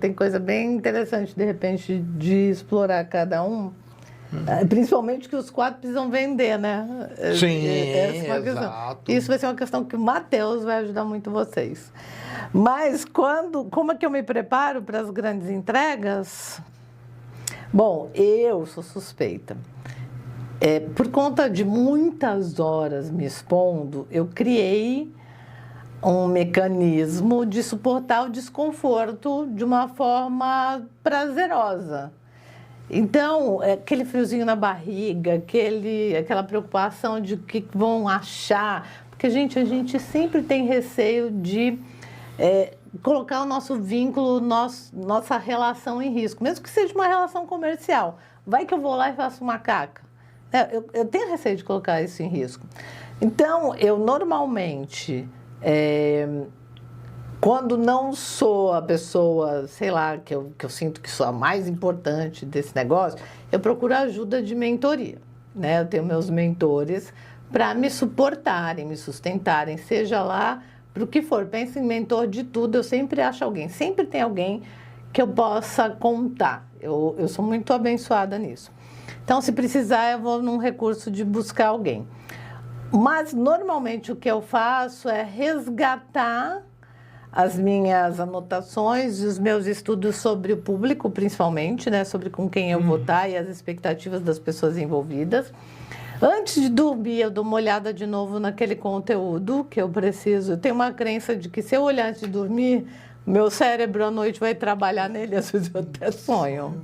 tem coisa bem interessante, de repente, de explorar cada um. Principalmente que os 4 precisam vender, né? Sim, exato. Isso vai ser uma questão que o Matheus vai ajudar muito vocês. Mas como é que eu me preparo para as grandes entregas? Bom, eu sou suspeita. Por conta de muitas horas me expondo, eu criei um mecanismo de suportar o desconforto de uma forma prazerosa. Então, aquele friozinho na barriga, aquela preocupação de o que vão achar, porque a gente sempre tem receio de colocar o nosso vínculo, nossa relação em risco, mesmo que seja uma relação comercial. Vai que eu vou lá e faço uma caca. Eu tenho receio de colocar isso em risco. Então, eu normalmente, quando não sou a pessoa, sei lá, que eu sinto que sou a mais importante desse negócio, eu procuro ajuda de mentoria, né? Eu tenho meus mentores para me suportarem, me sustentarem, seja lá para o que for. Pensa em mentor de tudo, eu sempre acho alguém, sempre tem alguém que eu possa contar. Eu sou muito abençoada nisso. Então, se precisar, eu vou num recurso de buscar alguém. Mas, normalmente, o que eu faço é resgatar as minhas anotações e os meus estudos sobre o público, principalmente, né? Sobre com quem eu vou estar e as expectativas das pessoas envolvidas. Antes de dormir, eu dou uma olhada de novo naquele conteúdo que eu preciso. Eu tenho uma crença de que se eu olhar antes de dormir, meu cérebro à noite vai trabalhar nele. Às vezes eu até sonho.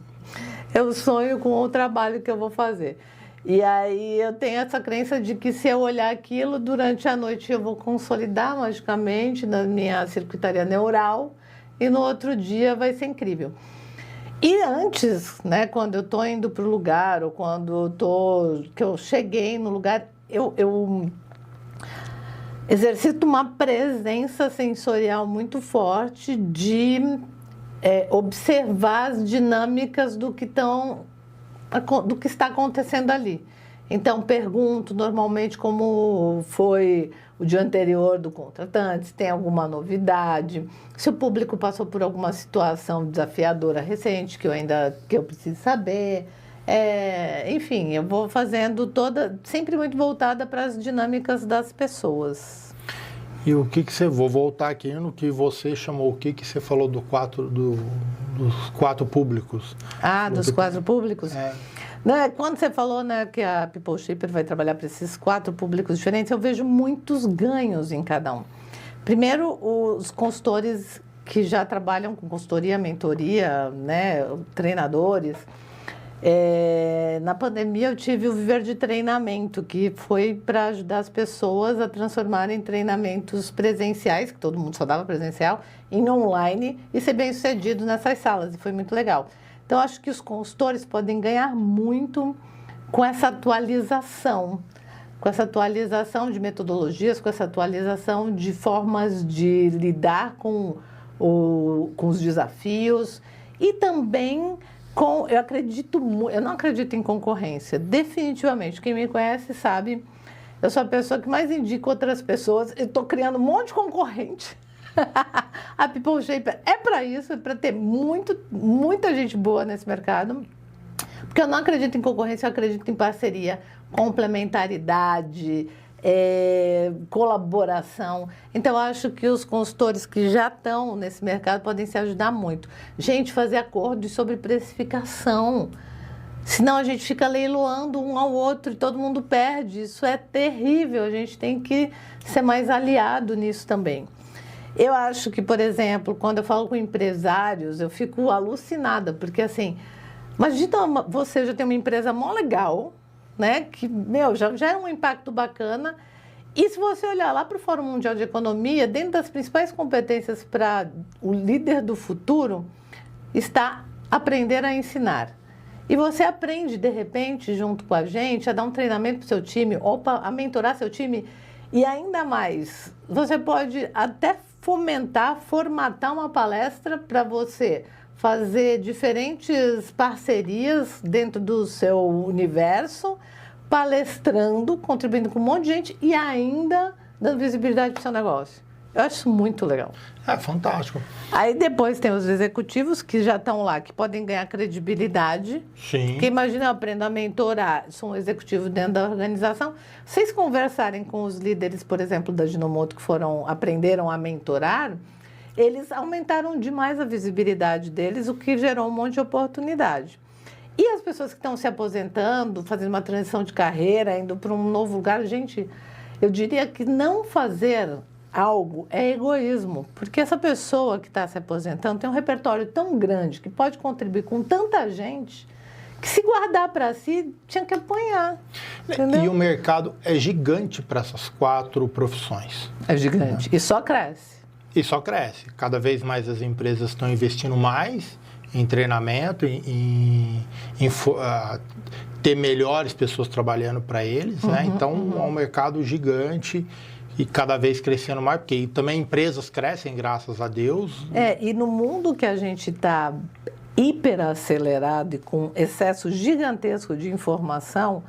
Eu sonho com o trabalho que eu vou fazer. E aí eu tenho essa crença de que se eu olhar aquilo durante a noite eu vou consolidar magicamente na minha circuitaria neural e no outro dia vai ser incrível. E antes, né, quando eu estou indo para o lugar ou quando que eu cheguei no lugar, eu exercito uma presença sensorial muito forte de observar as dinâmicas do que está acontecendo ali. Então, pergunto normalmente como foi o dia anterior do contratante, se tem alguma novidade, se o público passou por alguma situação desafiadora recente que eu preciso saber. Enfim, eu vou fazendo sempre muito voltada para as dinâmicas das pessoas. E o que você... Vou voltar aqui no que você chamou, o que você falou dos 4 públicos. Dos 4 públicos? Né, quando você falou, né, que a People Shaper vai trabalhar para esses 4 públicos diferentes, eu vejo muitos ganhos em cada um. Primeiro, os consultores que já trabalham com consultoria, mentoria, né, treinadores. Na pandemia eu tive o Viver de Treinamento, que foi para ajudar as pessoas a transformarem treinamentos presenciais, que todo mundo só dava presencial, em online e ser bem sucedido nessas salas, e foi muito legal. Então, acho que os consultores podem ganhar muito com essa atualização de metodologias, com essa atualização de formas de lidar com os desafios e também eu não acredito em concorrência, definitivamente. Quem me conhece sabe, eu sou a pessoa que mais indica outras pessoas, eu estou criando um monte de concorrente. A People Shaper é para isso, é para ter muita gente boa nesse mercado, porque eu não acredito em concorrência, eu acredito em parceria, complementaridade, colaboração. Então, eu acho que os consultores que já estão nesse mercado podem se ajudar muito. Gente, fazer acordos sobre precificação. Senão a gente fica leiloando um ao outro e todo mundo perde. Isso é terrível. A gente tem que ser mais aliado nisso também. Eu acho que, por exemplo, quando eu falo com empresários, eu fico alucinada, porque assim, imagina você já tem uma empresa mó legal, né? Que, já é um impacto bacana. E se você olhar lá para o Fórum Mundial de Economia, dentro das principais competências para o líder do futuro, está aprender a ensinar. E você aprende, de repente, junto com a gente, a dar um treinamento para o seu time, ou a mentorar seu time. E ainda mais, você pode até formatar uma palestra para você fazer diferentes parcerias dentro do seu universo, palestrando, contribuindo com um monte de gente e ainda dando visibilidade para o seu negócio. Eu acho isso muito legal. É fantástico. Aí depois tem os executivos que já estão lá, que podem ganhar credibilidade. Sim. Porque imagina, eu aprendo a mentorar, sou um executivo dentro da organização. Vocês conversarem com os líderes, por exemplo, da Ginomoto, que aprenderam a mentorar, eles aumentaram demais a visibilidade deles, o que gerou um monte de oportunidade. E as pessoas que estão se aposentando, fazendo uma transição de carreira, indo para um novo lugar, gente, eu diria que não fazer algo é egoísmo, porque essa pessoa que está se aposentando tem um repertório tão grande que pode contribuir com tanta gente que se guardar para si tinha que apanhar. Entendeu? E o mercado é gigante para essas 4 profissões. É gigante. E só cresce. E só cresce. Cada vez mais as empresas estão investindo mais em treinamento, em ter melhores pessoas trabalhando para eles, né? Então, é um mercado gigante e cada vez crescendo mais, porque também empresas crescem, graças a Deus. E no mundo que a gente está hiperacelerado e com excesso gigantesco de informação,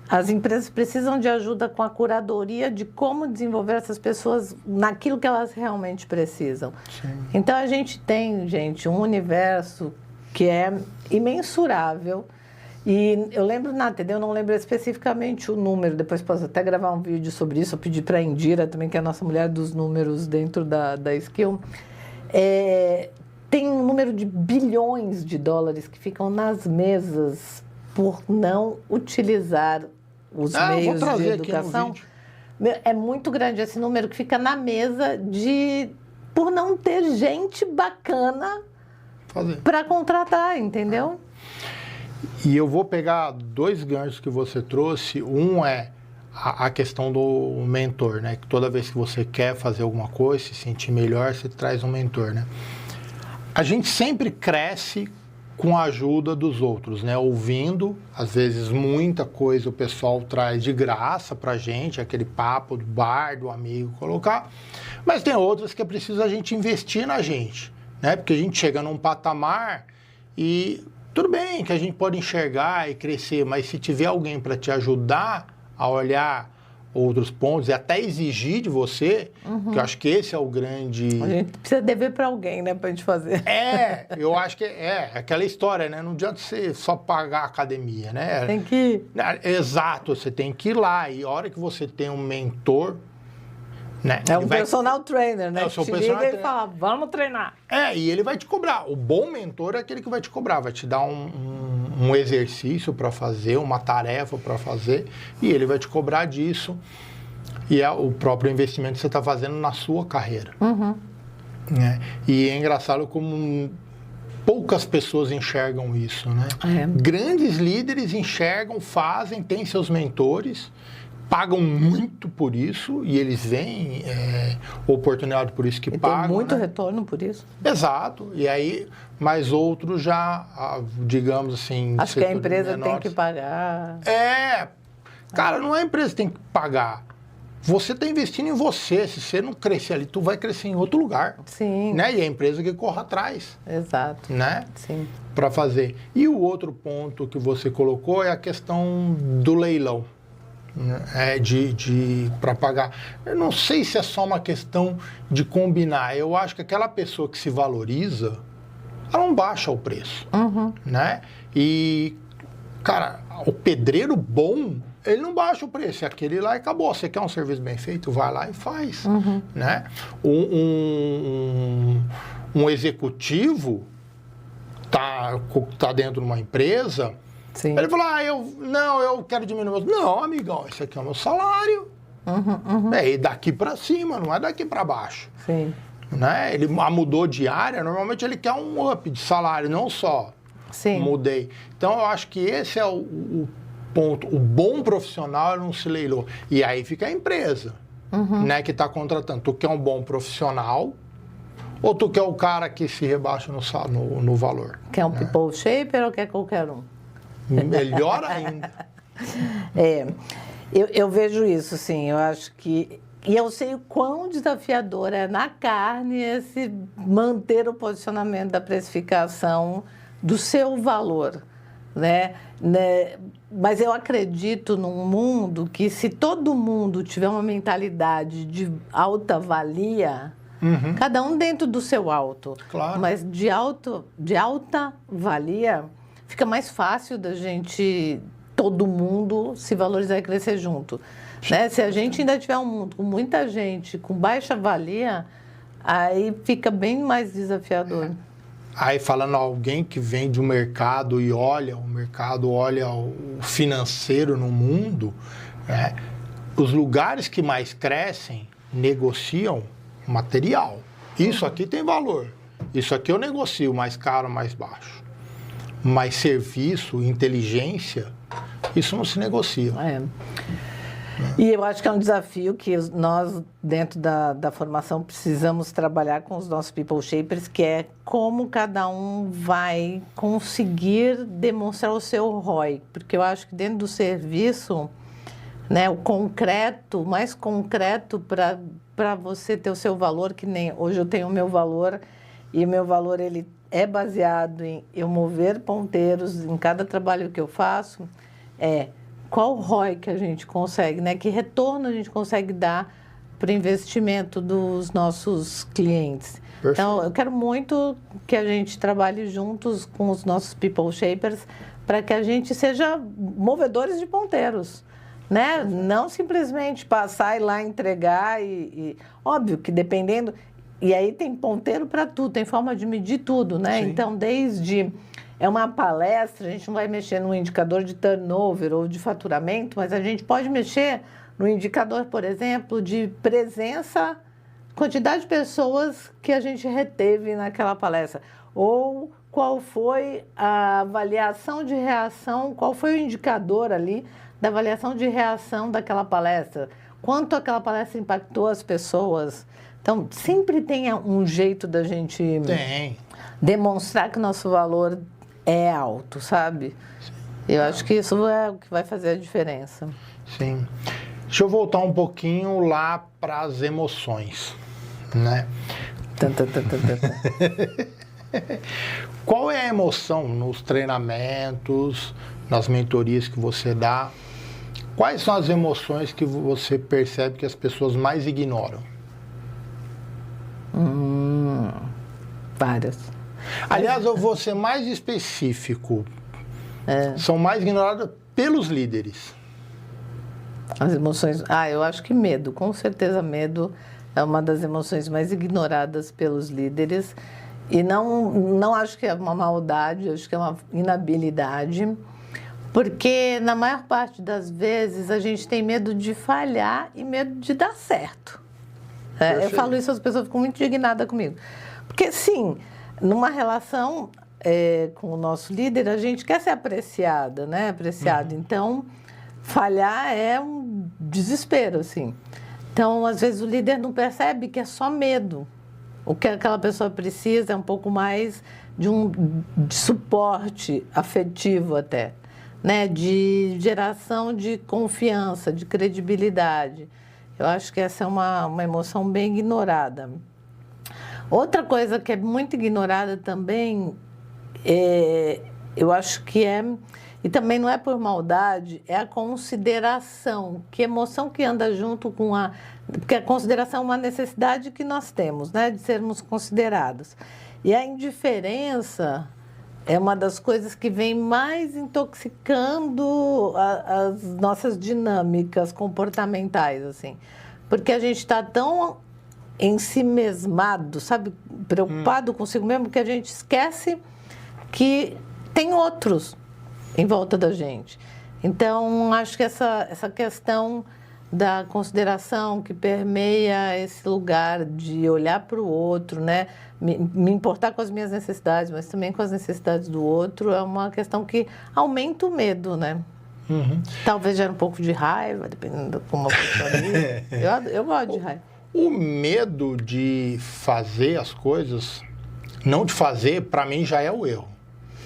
as empresas precisam de ajuda com a curadoria de como desenvolver essas pessoas naquilo que elas realmente precisam. Sim. Então, a gente tem, um universo que é imensurável. E eu lembro eu não lembro especificamente o número, depois posso até gravar um vídeo sobre isso, eu pedi para a Indira também, que é a nossa mulher dos números dentro da Skill. Tem um número de bilhões de dólares que ficam nas mesas por não utilizar os meios de educação. É muito grande esse número que fica na mesa por não ter gente bacana para contratar, entendeu? E eu vou pegar 2 ganchos que você trouxe. Um é a questão do mentor, né? Que toda vez que você quer fazer alguma coisa, se sentir melhor, você traz um mentor, né? A gente sempre cresce com a ajuda dos outros, né? Ouvindo, às vezes muita coisa o pessoal traz de graça pra gente, aquele papo do bar, do amigo colocar. Mas tem outras que é preciso a gente investir na gente, né? Porque a gente chega num patamar e tudo bem que a gente pode enxergar e crescer, mas se tiver alguém para te ajudar a olhar outros pontos e até exigir de você, que eu acho que esse é o grande... A gente precisa dever para alguém, né, pra gente fazer. Eu acho que é aquela história, né? Não adianta você só pagar a academia, né? Tem que... Exato, você tem que ir lá. E a hora que você tem um mentor, né? É um personal trainer, né? É o seu que te personal liga e trainer. fala, vamos treinar. E ele vai te cobrar. O bom mentor é aquele que vai te cobrar, vai te dar um exercício para fazer, uma tarefa para fazer, e ele vai te cobrar disso. E é o próprio investimento que você está fazendo na sua carreira. Né? E é engraçado como poucas pessoas enxergam isso, né? Grandes líderes enxergam, fazem, têm seus mentores, pagam muito por isso e eles veem oportunidade por isso que E pagam. tem muito né? retorno por isso. Exato. E aí, mas outros já, digamos assim... Acho que a setores empresa tem menores. que pagar. Cara, não é a empresa que tem que pagar. Você está investindo em você. Se você não crescer ali, tu vai crescer em outro lugar. Sim. Né? E a empresa que corra atrás. Exato. Né? Sim. Para fazer. E o outro ponto que você colocou é a questão do leilão. Para pagar. Eu não sei se é só uma questão de combinar. Eu acho que aquela pessoa que se valoriza, ela não baixa o preço. Né? E, cara, o pedreiro bom, ele não baixa o preço. É aquele lá e acabou. Você quer um serviço bem feito? Vai lá e faz. Né? Um executivo tá dentro de uma empresa... Sim. Ele falou, eu quero diminuir. Não, amigão, esse aqui é o meu salário. E daqui para cima, não é daqui para baixo. Sim. Né? Ele mudou de área, normalmente ele quer um up de salário, não só mudei. Então, eu acho que esse é o ponto. O bom profissional não se leilou. E aí fica a empresa, né, que está contratando. Tu quer um bom profissional ou tu quer o cara que se rebaixa no valor? Quer um people shaper ou quer qualquer um? Melhor ainda. Eu vejo isso, sim. Eu acho que... E eu sei o quão desafiador é na carne esse manter o posicionamento da precificação do seu valor, né? Mas eu acredito num mundo que se todo mundo tiver uma mentalidade de alta valia, cada um dentro do seu alto, claro. Mas de alta valia... Fica mais fácil da gente, todo mundo, se valorizar e crescer junto. Né? Se a gente ainda tiver um mundo com muita gente, com baixa valia, aí fica bem mais desafiador. Aí falando alguém que vem de um mercado e olha o mercado, olha o financeiro no mundo, né? Os lugares que mais crescem negociam material. Isso aqui tem valor. Isso aqui eu negocio mais caro, mais baixo. Mas serviço, inteligência, isso não se negocia. E eu acho que é um desafio que nós, dentro da formação, precisamos trabalhar com os nossos people shapers, que é como cada um vai conseguir demonstrar o seu ROI. Porque eu acho que dentro do serviço, né, o concreto, mais concreto para você ter o seu valor, que nem hoje eu tenho o meu valor, e o meu valor ele é baseado em eu mover ponteiros em cada trabalho que eu faço, qual ROI que a gente consegue, né? Que retorno a gente consegue dar para o investimento dos nossos clientes. Perfeito. Então, eu quero muito que a gente trabalhe juntos com os nossos people shapers para que a gente seja movedores de ponteiros, né? Não simplesmente passar e lá entregar óbvio que dependendo... E aí tem ponteiro para tudo, tem forma de medir tudo, né? Sim. Então, desde... É uma palestra, a gente não vai mexer no indicador de turnover ou de faturamento, mas a gente pode mexer no indicador, por exemplo, de presença, quantidade de pessoas que a gente reteve naquela palestra. Ou qual foi a avaliação de reação, qual foi o indicador ali da avaliação de reação daquela palestra. Quanto aquela palestra impactou as pessoas. Então, sempre tem um jeito da gente demonstrar que o nosso valor é alto, sabe? Sim. Eu acho que isso é o que vai fazer a diferença. Sim. Deixa eu voltar um pouquinho lá para as emoções, né? Qual é a emoção nos treinamentos, nas mentorias que você dá, Quais são as emoções que você percebe que as pessoas mais ignoram? Várias. Aliás, eu vou ser mais específico. São mais ignoradas pelos líderes. As emoções... eu acho que medo. Com certeza, medo é uma das emoções mais ignoradas pelos líderes. E não acho que é uma maldade, acho que é uma inabilidade. Porque, na maior parte das vezes, a gente tem medo de falhar e medo de dar certo. Eu falo isso, as pessoas ficam muito indignadas comigo. Porque, sim, numa relação com o nosso líder, a gente quer ser apreciada, né? Apreciado. Então, falhar é um desespero, assim. Então, às vezes, o líder não percebe que é só medo. O que aquela pessoa precisa é um pouco mais de suporte afetivo até, né? De geração de confiança, de credibilidade. Eu acho que essa é uma emoção bem ignorada. Outra coisa que é muito ignorada também, eu acho que e também não é por maldade, é a consideração. Que emoção que anda junto com porque a consideração é uma necessidade que nós temos, né? De sermos considerados. E a indiferença é uma das coisas que vem mais intoxicando as nossas dinâmicas comportamentais, assim. Porque a gente está tão ensimesmado, sabe? Preocupado consigo mesmo, que a gente esquece que tem outros em volta da gente. Então, acho que essa questão da consideração que permeia esse lugar de olhar para o outro, né? Me importar com as minhas necessidades, mas também com as necessidades do outro, é uma questão que aumenta o medo, né? Talvez gere um pouco de raiva, dependendo de como a pessoa vive. Eu gosto de raiva. O medo de fazer as coisas, não de fazer, para mim já é o erro.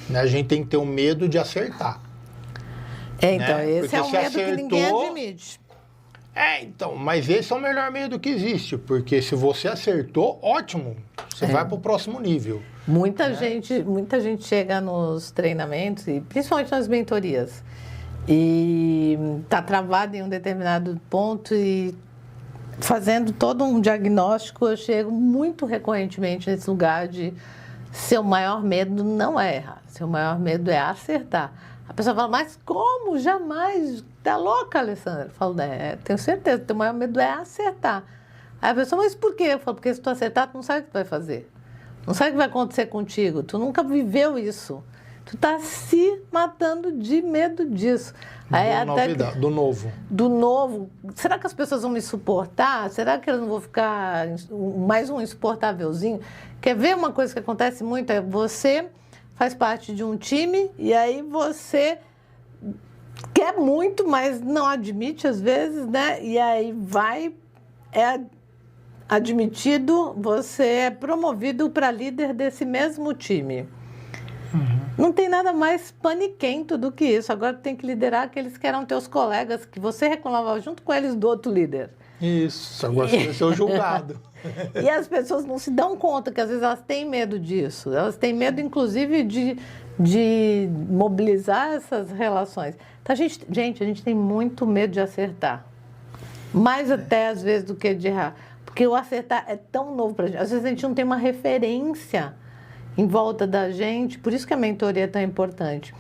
Né? A gente tem que ter o medo de acertar. Então, né? esse é um medo que ninguém admite. Então, mas esse é o melhor medo que existe, porque se você acertou, ótimo, você vai para o próximo nível. Muita gente chega nos treinamentos, e principalmente nas mentorias, e está travado em um determinado ponto e fazendo todo um diagnóstico, eu chego muito recorrentemente nesse lugar de seu maior medo não é errar, seu maior medo é acertar. A pessoa fala, mas como? Jamais. Tá louca, Alessandra? Eu falo, tenho certeza, teu maior medo é acertar. Aí a pessoa, mas por quê? Eu falo, porque se tu acertar, tu não sabe o que tu vai fazer. Não sabe o que vai acontecer contigo. Tu nunca viveu isso. Tu tá se matando de medo disso. Do novo. Do novo. Será que as pessoas vão me suportar? Será que eu não vou ficar mais um insuportávelzinho? Quer ver uma coisa que acontece muito? É você faz parte de um time e aí você quer muito, mas não admite às vezes, né? E aí é admitido, você é promovido para líder desse mesmo time. Não tem nada mais paniquento do que isso. Agora tem que liderar aqueles que eram teus colegas, que você reclamava junto com eles do outro líder. Isso, agora você vai ser o julgado. E as pessoas não se dão conta que às vezes elas têm medo disso. Elas têm medo, inclusive, de mobilizar essas relações. Então, a gente tem muito medo de acertar. Mais até, às vezes, do que de errar. Porque o acertar é tão novo pra gente. Às vezes a gente não tem uma referência em volta da gente. Por isso que a mentoria é tão importante.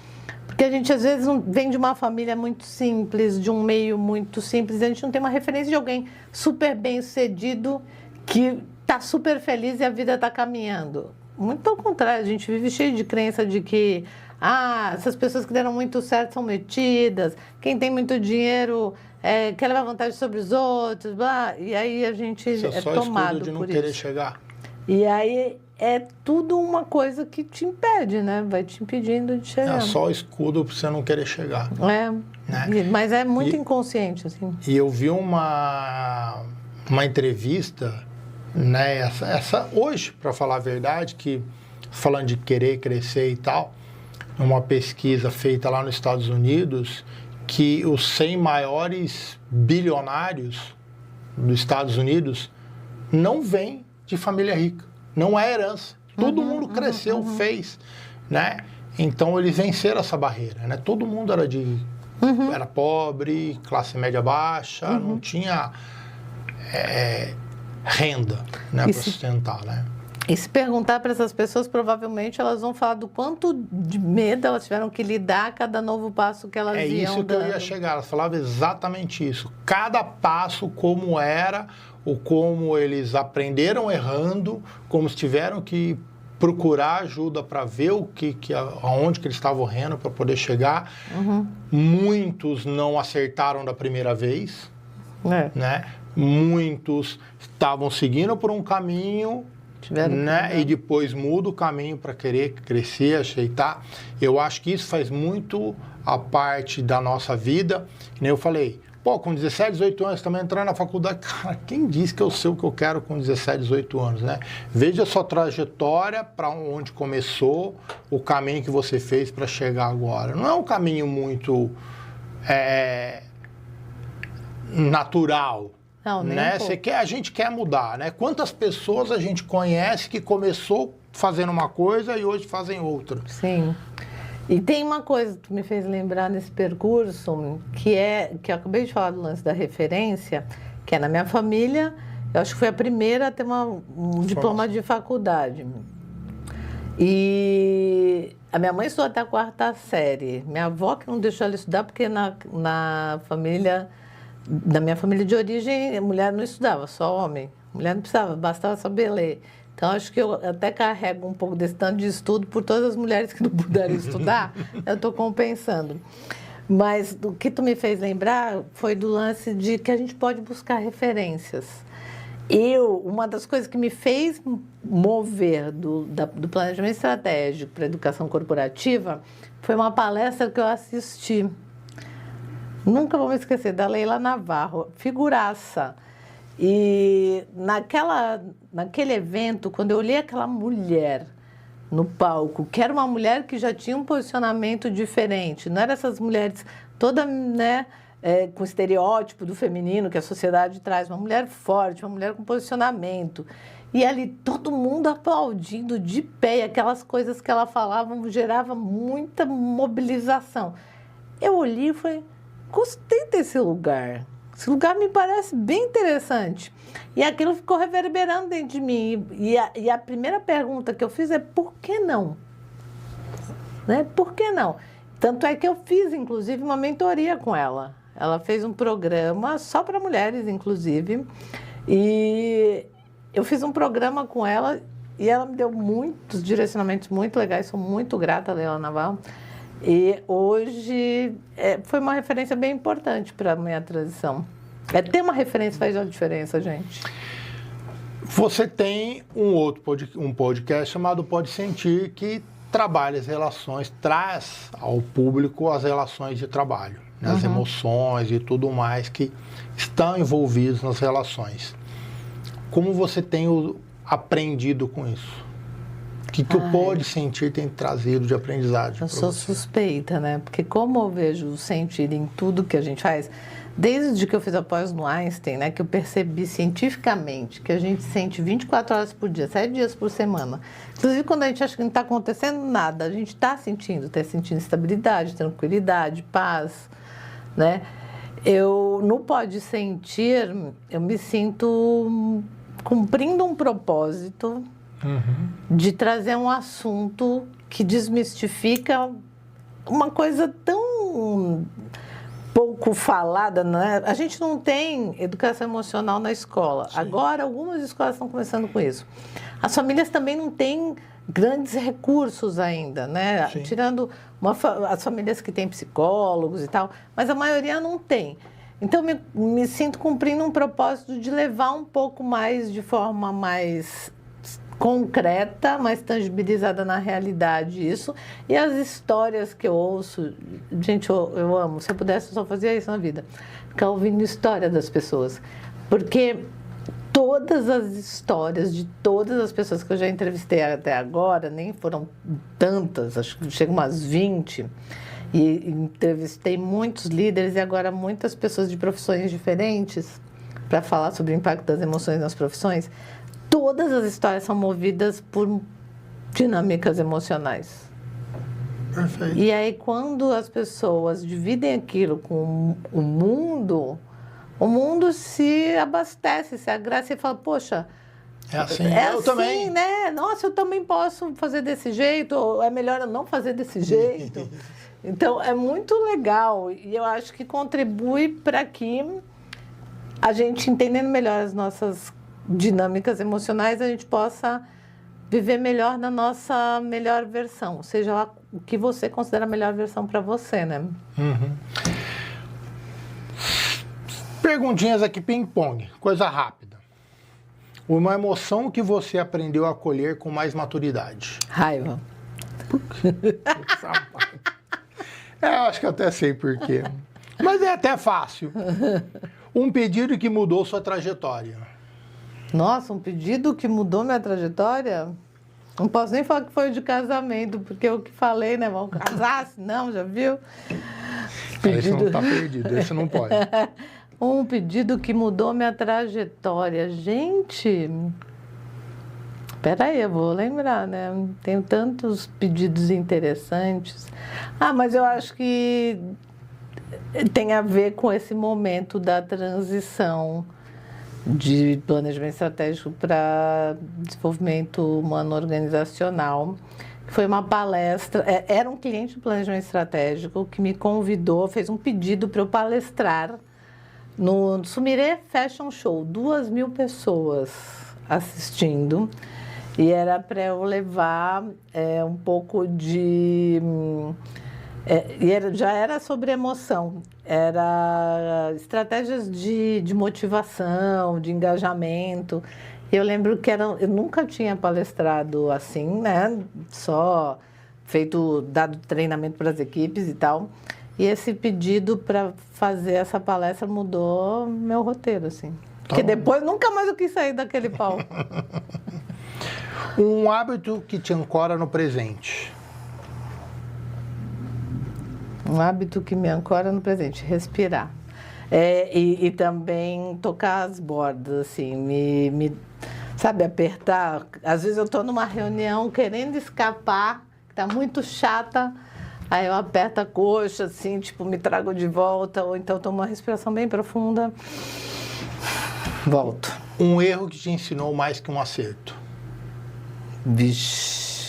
Porque a gente, às vezes, vem de uma família muito simples, de um meio muito simples. A gente não tem uma referência de alguém super bem-sucedido que está super feliz e a vida está caminhando. Muito ao contrário, a gente vive cheio de crença de que essas pessoas que deram muito certo são metidas, quem tem muito dinheiro quer levar vantagem sobre os outros, blá, e aí a gente é tomado de não por querer isso. chegar. E aí é tudo uma coisa que te impede, né? Vai te impedindo de chegar. É só escudo para você não querer chegar. Né? Mas é muito inconsciente, assim. E eu vi uma entrevista, né, essa hoje, para falar a verdade, que falando de querer crescer e tal, uma pesquisa feita lá nos Estados Unidos, que os 100 maiores bilionários dos Estados Unidos não vêm de família rica, não é herança. Todo mundo cresceu, fez, né? Então eles venceram essa barreira, né? Todo mundo era de Era pobre, classe média baixa, não tinha renda, né, para sustentar, né? E se perguntar para essas pessoas, provavelmente elas vão falar do quanto de medo elas tiveram que lidar a cada novo passo que elas iam dando. É isso que eu ia chegar, elas falavam exatamente isso. Cada passo como era, ou como eles aprenderam errando, como se tiveram que procurar ajuda para ver aonde que eles estavam errando para poder chegar. Muitos não acertaram da primeira vez, né? Muitos estavam seguindo por um caminho, né? E depois muda o caminho para querer crescer, aceitar. Eu acho que isso faz muito a parte da nossa vida. Que nem eu falei, com 17, 18 anos também entrando na faculdade. Cara, quem disse que eu sei o que eu quero com 17, 18 anos, né? Veja a sua trajetória, para onde começou, o caminho que você fez para chegar agora. Não é um caminho muito natural. Não, nem né? A gente quer mudar, né? Quantas pessoas a gente conhece que começou fazendo uma coisa e hoje fazem outra? Sim. E tem uma coisa que tu me fez lembrar nesse percurso, que eu acabei de falar do lance da referência, que é na minha família, eu acho que foi a primeira a ter um diploma de faculdade. E a minha mãe estudou até a 4ª série. Minha avó que não deixou ela estudar, porque na minha família de origem, a mulher não estudava, só homem. Mulher não precisava, bastava saber ler. Então, acho que eu até carrego um pouco desse tanto de estudo por todas as mulheres que não puderam estudar, eu estou compensando. Mas o que tu me fez lembrar foi do lance de que a gente pode buscar referências. Uma das coisas que me fez mover do planejamento estratégico para a educação corporativa foi uma palestra que eu assisti. Nunca vou me esquecer, da Leila Navarro, figuraça. E naquele evento, quando eu olhei aquela mulher no palco, que era uma mulher que já tinha um posicionamento diferente, não eram essas mulheres toda, né, com estereótipo do feminino que a sociedade traz, uma mulher forte, uma mulher com posicionamento. E ali todo mundo aplaudindo de pé, e aquelas coisas que ela falava gerava muita mobilização. Eu olhei e falei, gostei desse lugar. Esse lugar me parece bem interessante. E aquilo ficou reverberando dentro de mim. E a primeira pergunta que eu fiz é, por que não? Né? Por que não? Tanto é que eu fiz, inclusive, uma mentoria com ela. Ela fez um programa só para mulheres, inclusive. E eu fiz um programa com ela e ela me deu muitos direcionamentos muito legais. Sou muito grata a Leila Navarro. E hoje foi uma referência bem importante para a minha transição. Ter uma referência faz a diferença, gente. Você tem um podcast chamado Pode Sentir, que trabalha as relações, traz ao público as relações de trabalho, né? As emoções e tudo mais que estão envolvidos nas relações. Como você tem aprendido com isso? O que o Pode Sentir tem trazido de aprendizagem? Eu sou suspeita, né? Porque como eu vejo o sentir em tudo que a gente faz, desde que eu fiz a pós no Einstein, né? Que eu percebi cientificamente que a gente sente 24 horas por dia, 7 dias por semana. Inclusive, quando a gente acha que não está acontecendo nada, a gente está sentindo estabilidade, tranquilidade, paz, né? No Pode Sentir, eu me sinto cumprindo um propósito de trazer um assunto que desmistifica uma coisa tão pouco falada, né? A gente não tem educação emocional na escola. Sim. Agora, algumas escolas estão começando com isso. As famílias também não têm grandes recursos ainda, né? Sim. Tirando as famílias que têm psicólogos e tal, mas a maioria não tem. Então, me sinto cumprindo um propósito de levar um pouco mais, de forma mais concreta, mais tangibilizada na realidade isso. E as histórias que eu ouço, gente, eu amo. Se eu pudesse, eu só fazia isso na vida. Ficar ouvindo história das pessoas. Porque todas as histórias de todas as pessoas que eu já entrevistei até agora, nem foram tantas, acho que chegam umas 20, e entrevistei muitos líderes e agora muitas pessoas de profissões diferentes para falar sobre o impacto das emoções nas profissões. Todas as histórias são movidas por dinâmicas emocionais. Perfeito. E aí, quando as pessoas dividem aquilo com o mundo se abastece, se agradece e fala, poxa, É assim, é eu assim, também. né? Nossa, eu também posso fazer desse jeito, ou é melhor eu não fazer desse jeito. Então, é muito legal e eu acho que contribui para que a gente, entendendo melhor as nossas dinâmicas emocionais, a gente possa viver melhor na nossa melhor versão, seja lá o que você considera a melhor versão para você, né? Uhum. Perguntinhas aqui, ping-pong, coisa rápida. Uma emoção que você aprendeu a acolher com mais maturidade? Raiva. Eu acho que eu até sei por quê. Mas é até fácil. Um pedido que mudou sua trajetória. Nossa, um pedido que mudou minha trajetória? Não posso nem falar que foi o de casamento, porque eu que falei, né? Vamos casar? Não, já viu? Esse não tá perdido, esse não pode. Um pedido que mudou minha trajetória. Gente, peraí, eu vou lembrar, né? Tenho tantos pedidos interessantes. Ah, mas eu acho que tem a ver com esse momento da transição de planejamento estratégico para desenvolvimento humano organizacional. Foi uma palestra, era um cliente de planejamento estratégico que me convidou, fez um pedido para eu palestrar no Sumire Fashion Show, 2.000 pessoas assistindo, e era para eu levar um pouco de... já era sobre emoção, era estratégias de motivação, de engajamento. Eu lembro que eu nunca tinha palestrado assim, né? Só dado treinamento para as equipes e tal. E esse pedido para fazer essa palestra mudou meu roteiro, assim. Porque depois nunca mais eu quis sair daquele palco. Um hábito que te ancora no presente. Um hábito que me ancora no presente, respirar. E também tocar as bordas, assim, sabe, apertar. Às vezes eu estou numa reunião querendo escapar, que está muito chata, aí eu aperto a coxa, assim, tipo, me trago de volta, ou então tomo uma respiração bem profunda, volto. Um erro que te ensinou mais que um acerto. Vixe.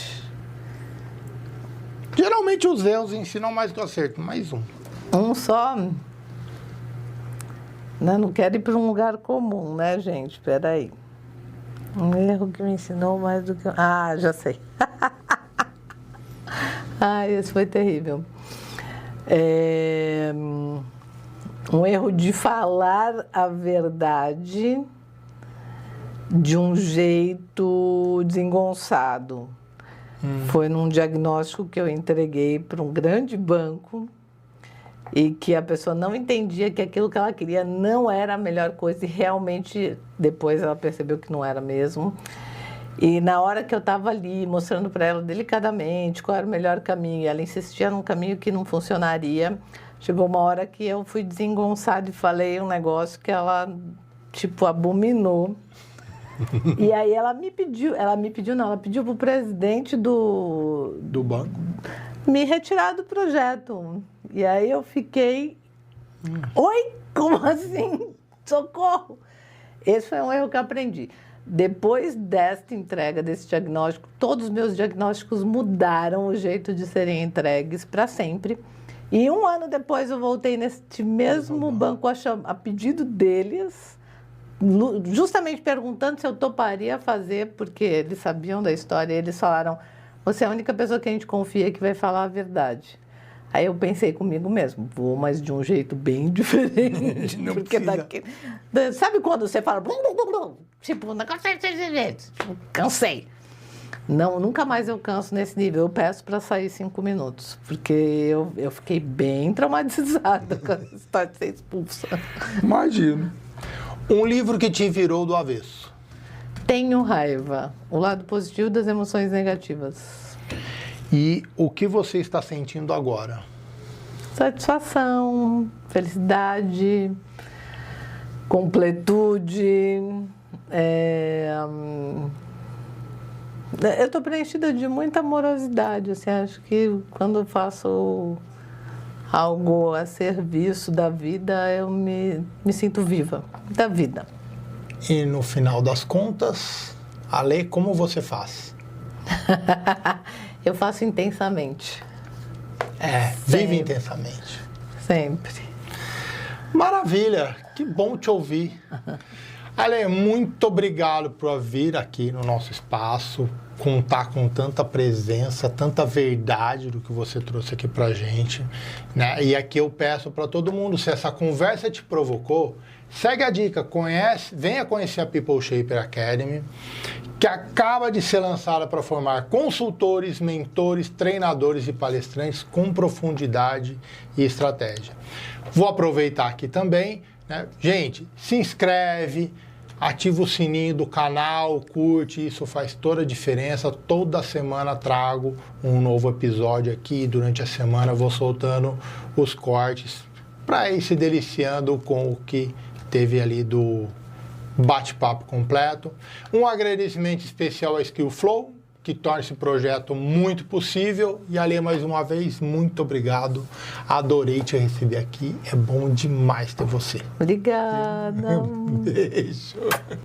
Geralmente os erros ensinam mais que o acerto, mais um. Um só. Não quero ir para um lugar comum, né, gente? Espera aí. Um erro que me ensinou mais do que... Ah, já sei. Esse foi terrível. Um erro de falar a verdade de um jeito desengonçado. Foi num diagnóstico que eu entreguei para um grande banco e que a pessoa não entendia que aquilo que ela queria não era a melhor coisa e realmente depois ela percebeu que não era mesmo. E na hora que eu estava ali mostrando para ela delicadamente qual era o melhor caminho, ela insistia num caminho que não funcionaria, chegou uma hora que eu fui desengonçada e falei um negócio que ela, tipo, abominou. E aí ela pediu para o presidente do banco me retirar do projeto. E aí eu fiquei, oi, como assim? Socorro! Esse foi um erro que eu aprendi. Depois desta entrega, desse diagnóstico, todos os meus diagnósticos mudaram o jeito de serem entregues para sempre. E um ano depois eu voltei neste mesmo banco a pedido deles, justamente perguntando se eu toparia fazer, porque eles sabiam da história, e eles falaram, você é a única pessoa que a gente confia que vai falar a verdade. Aí eu pensei comigo mesmo, vou, mas de um jeito bem diferente. Não porque sabe quando você fala, tipo, não cansei, tipo, cansei. Não, nunca mais eu canso nesse nível. Eu peço para sair 5 minutos, porque eu fiquei bem traumatizada com a história de ser expulsa. Imagino. Um livro que te virou do avesso. Tenho raiva. O lado positivo das emoções negativas. E o que você está sentindo agora? Satisfação, felicidade, completude, Eu estou preenchida de muita amorosidade, assim, acho que quando eu faço algo a serviço da vida, eu me sinto viva, da vida. E no final das contas, Ale, como você faz? Eu faço intensamente. Vive intensamente. Sempre. Maravilha, que bom te ouvir. Ale, muito obrigado por vir aqui no nosso espaço, contar com tanta presença, tanta verdade do que você trouxe aqui pra gente, né? E aqui eu peço para todo mundo, se essa conversa te provocou, segue a dica, venha conhecer a People Shaper Academy, que acaba de ser lançada para formar consultores, mentores, treinadores e palestrantes com profundidade e estratégia. Vou aproveitar aqui também, né? Gente, se inscreve, ativa o sininho do canal, curte, isso faz toda a diferença. Toda semana trago um novo episódio aqui, durante a semana eu vou soltando os cortes para ir se deliciando com o que teve ali do bate-papo completo. Um agradecimento especial à Skill Flow, que torna esse projeto muito possível. E Ali, mais uma vez, muito obrigado. Adorei te receber aqui. É bom demais ter você. Obrigada. Beijo.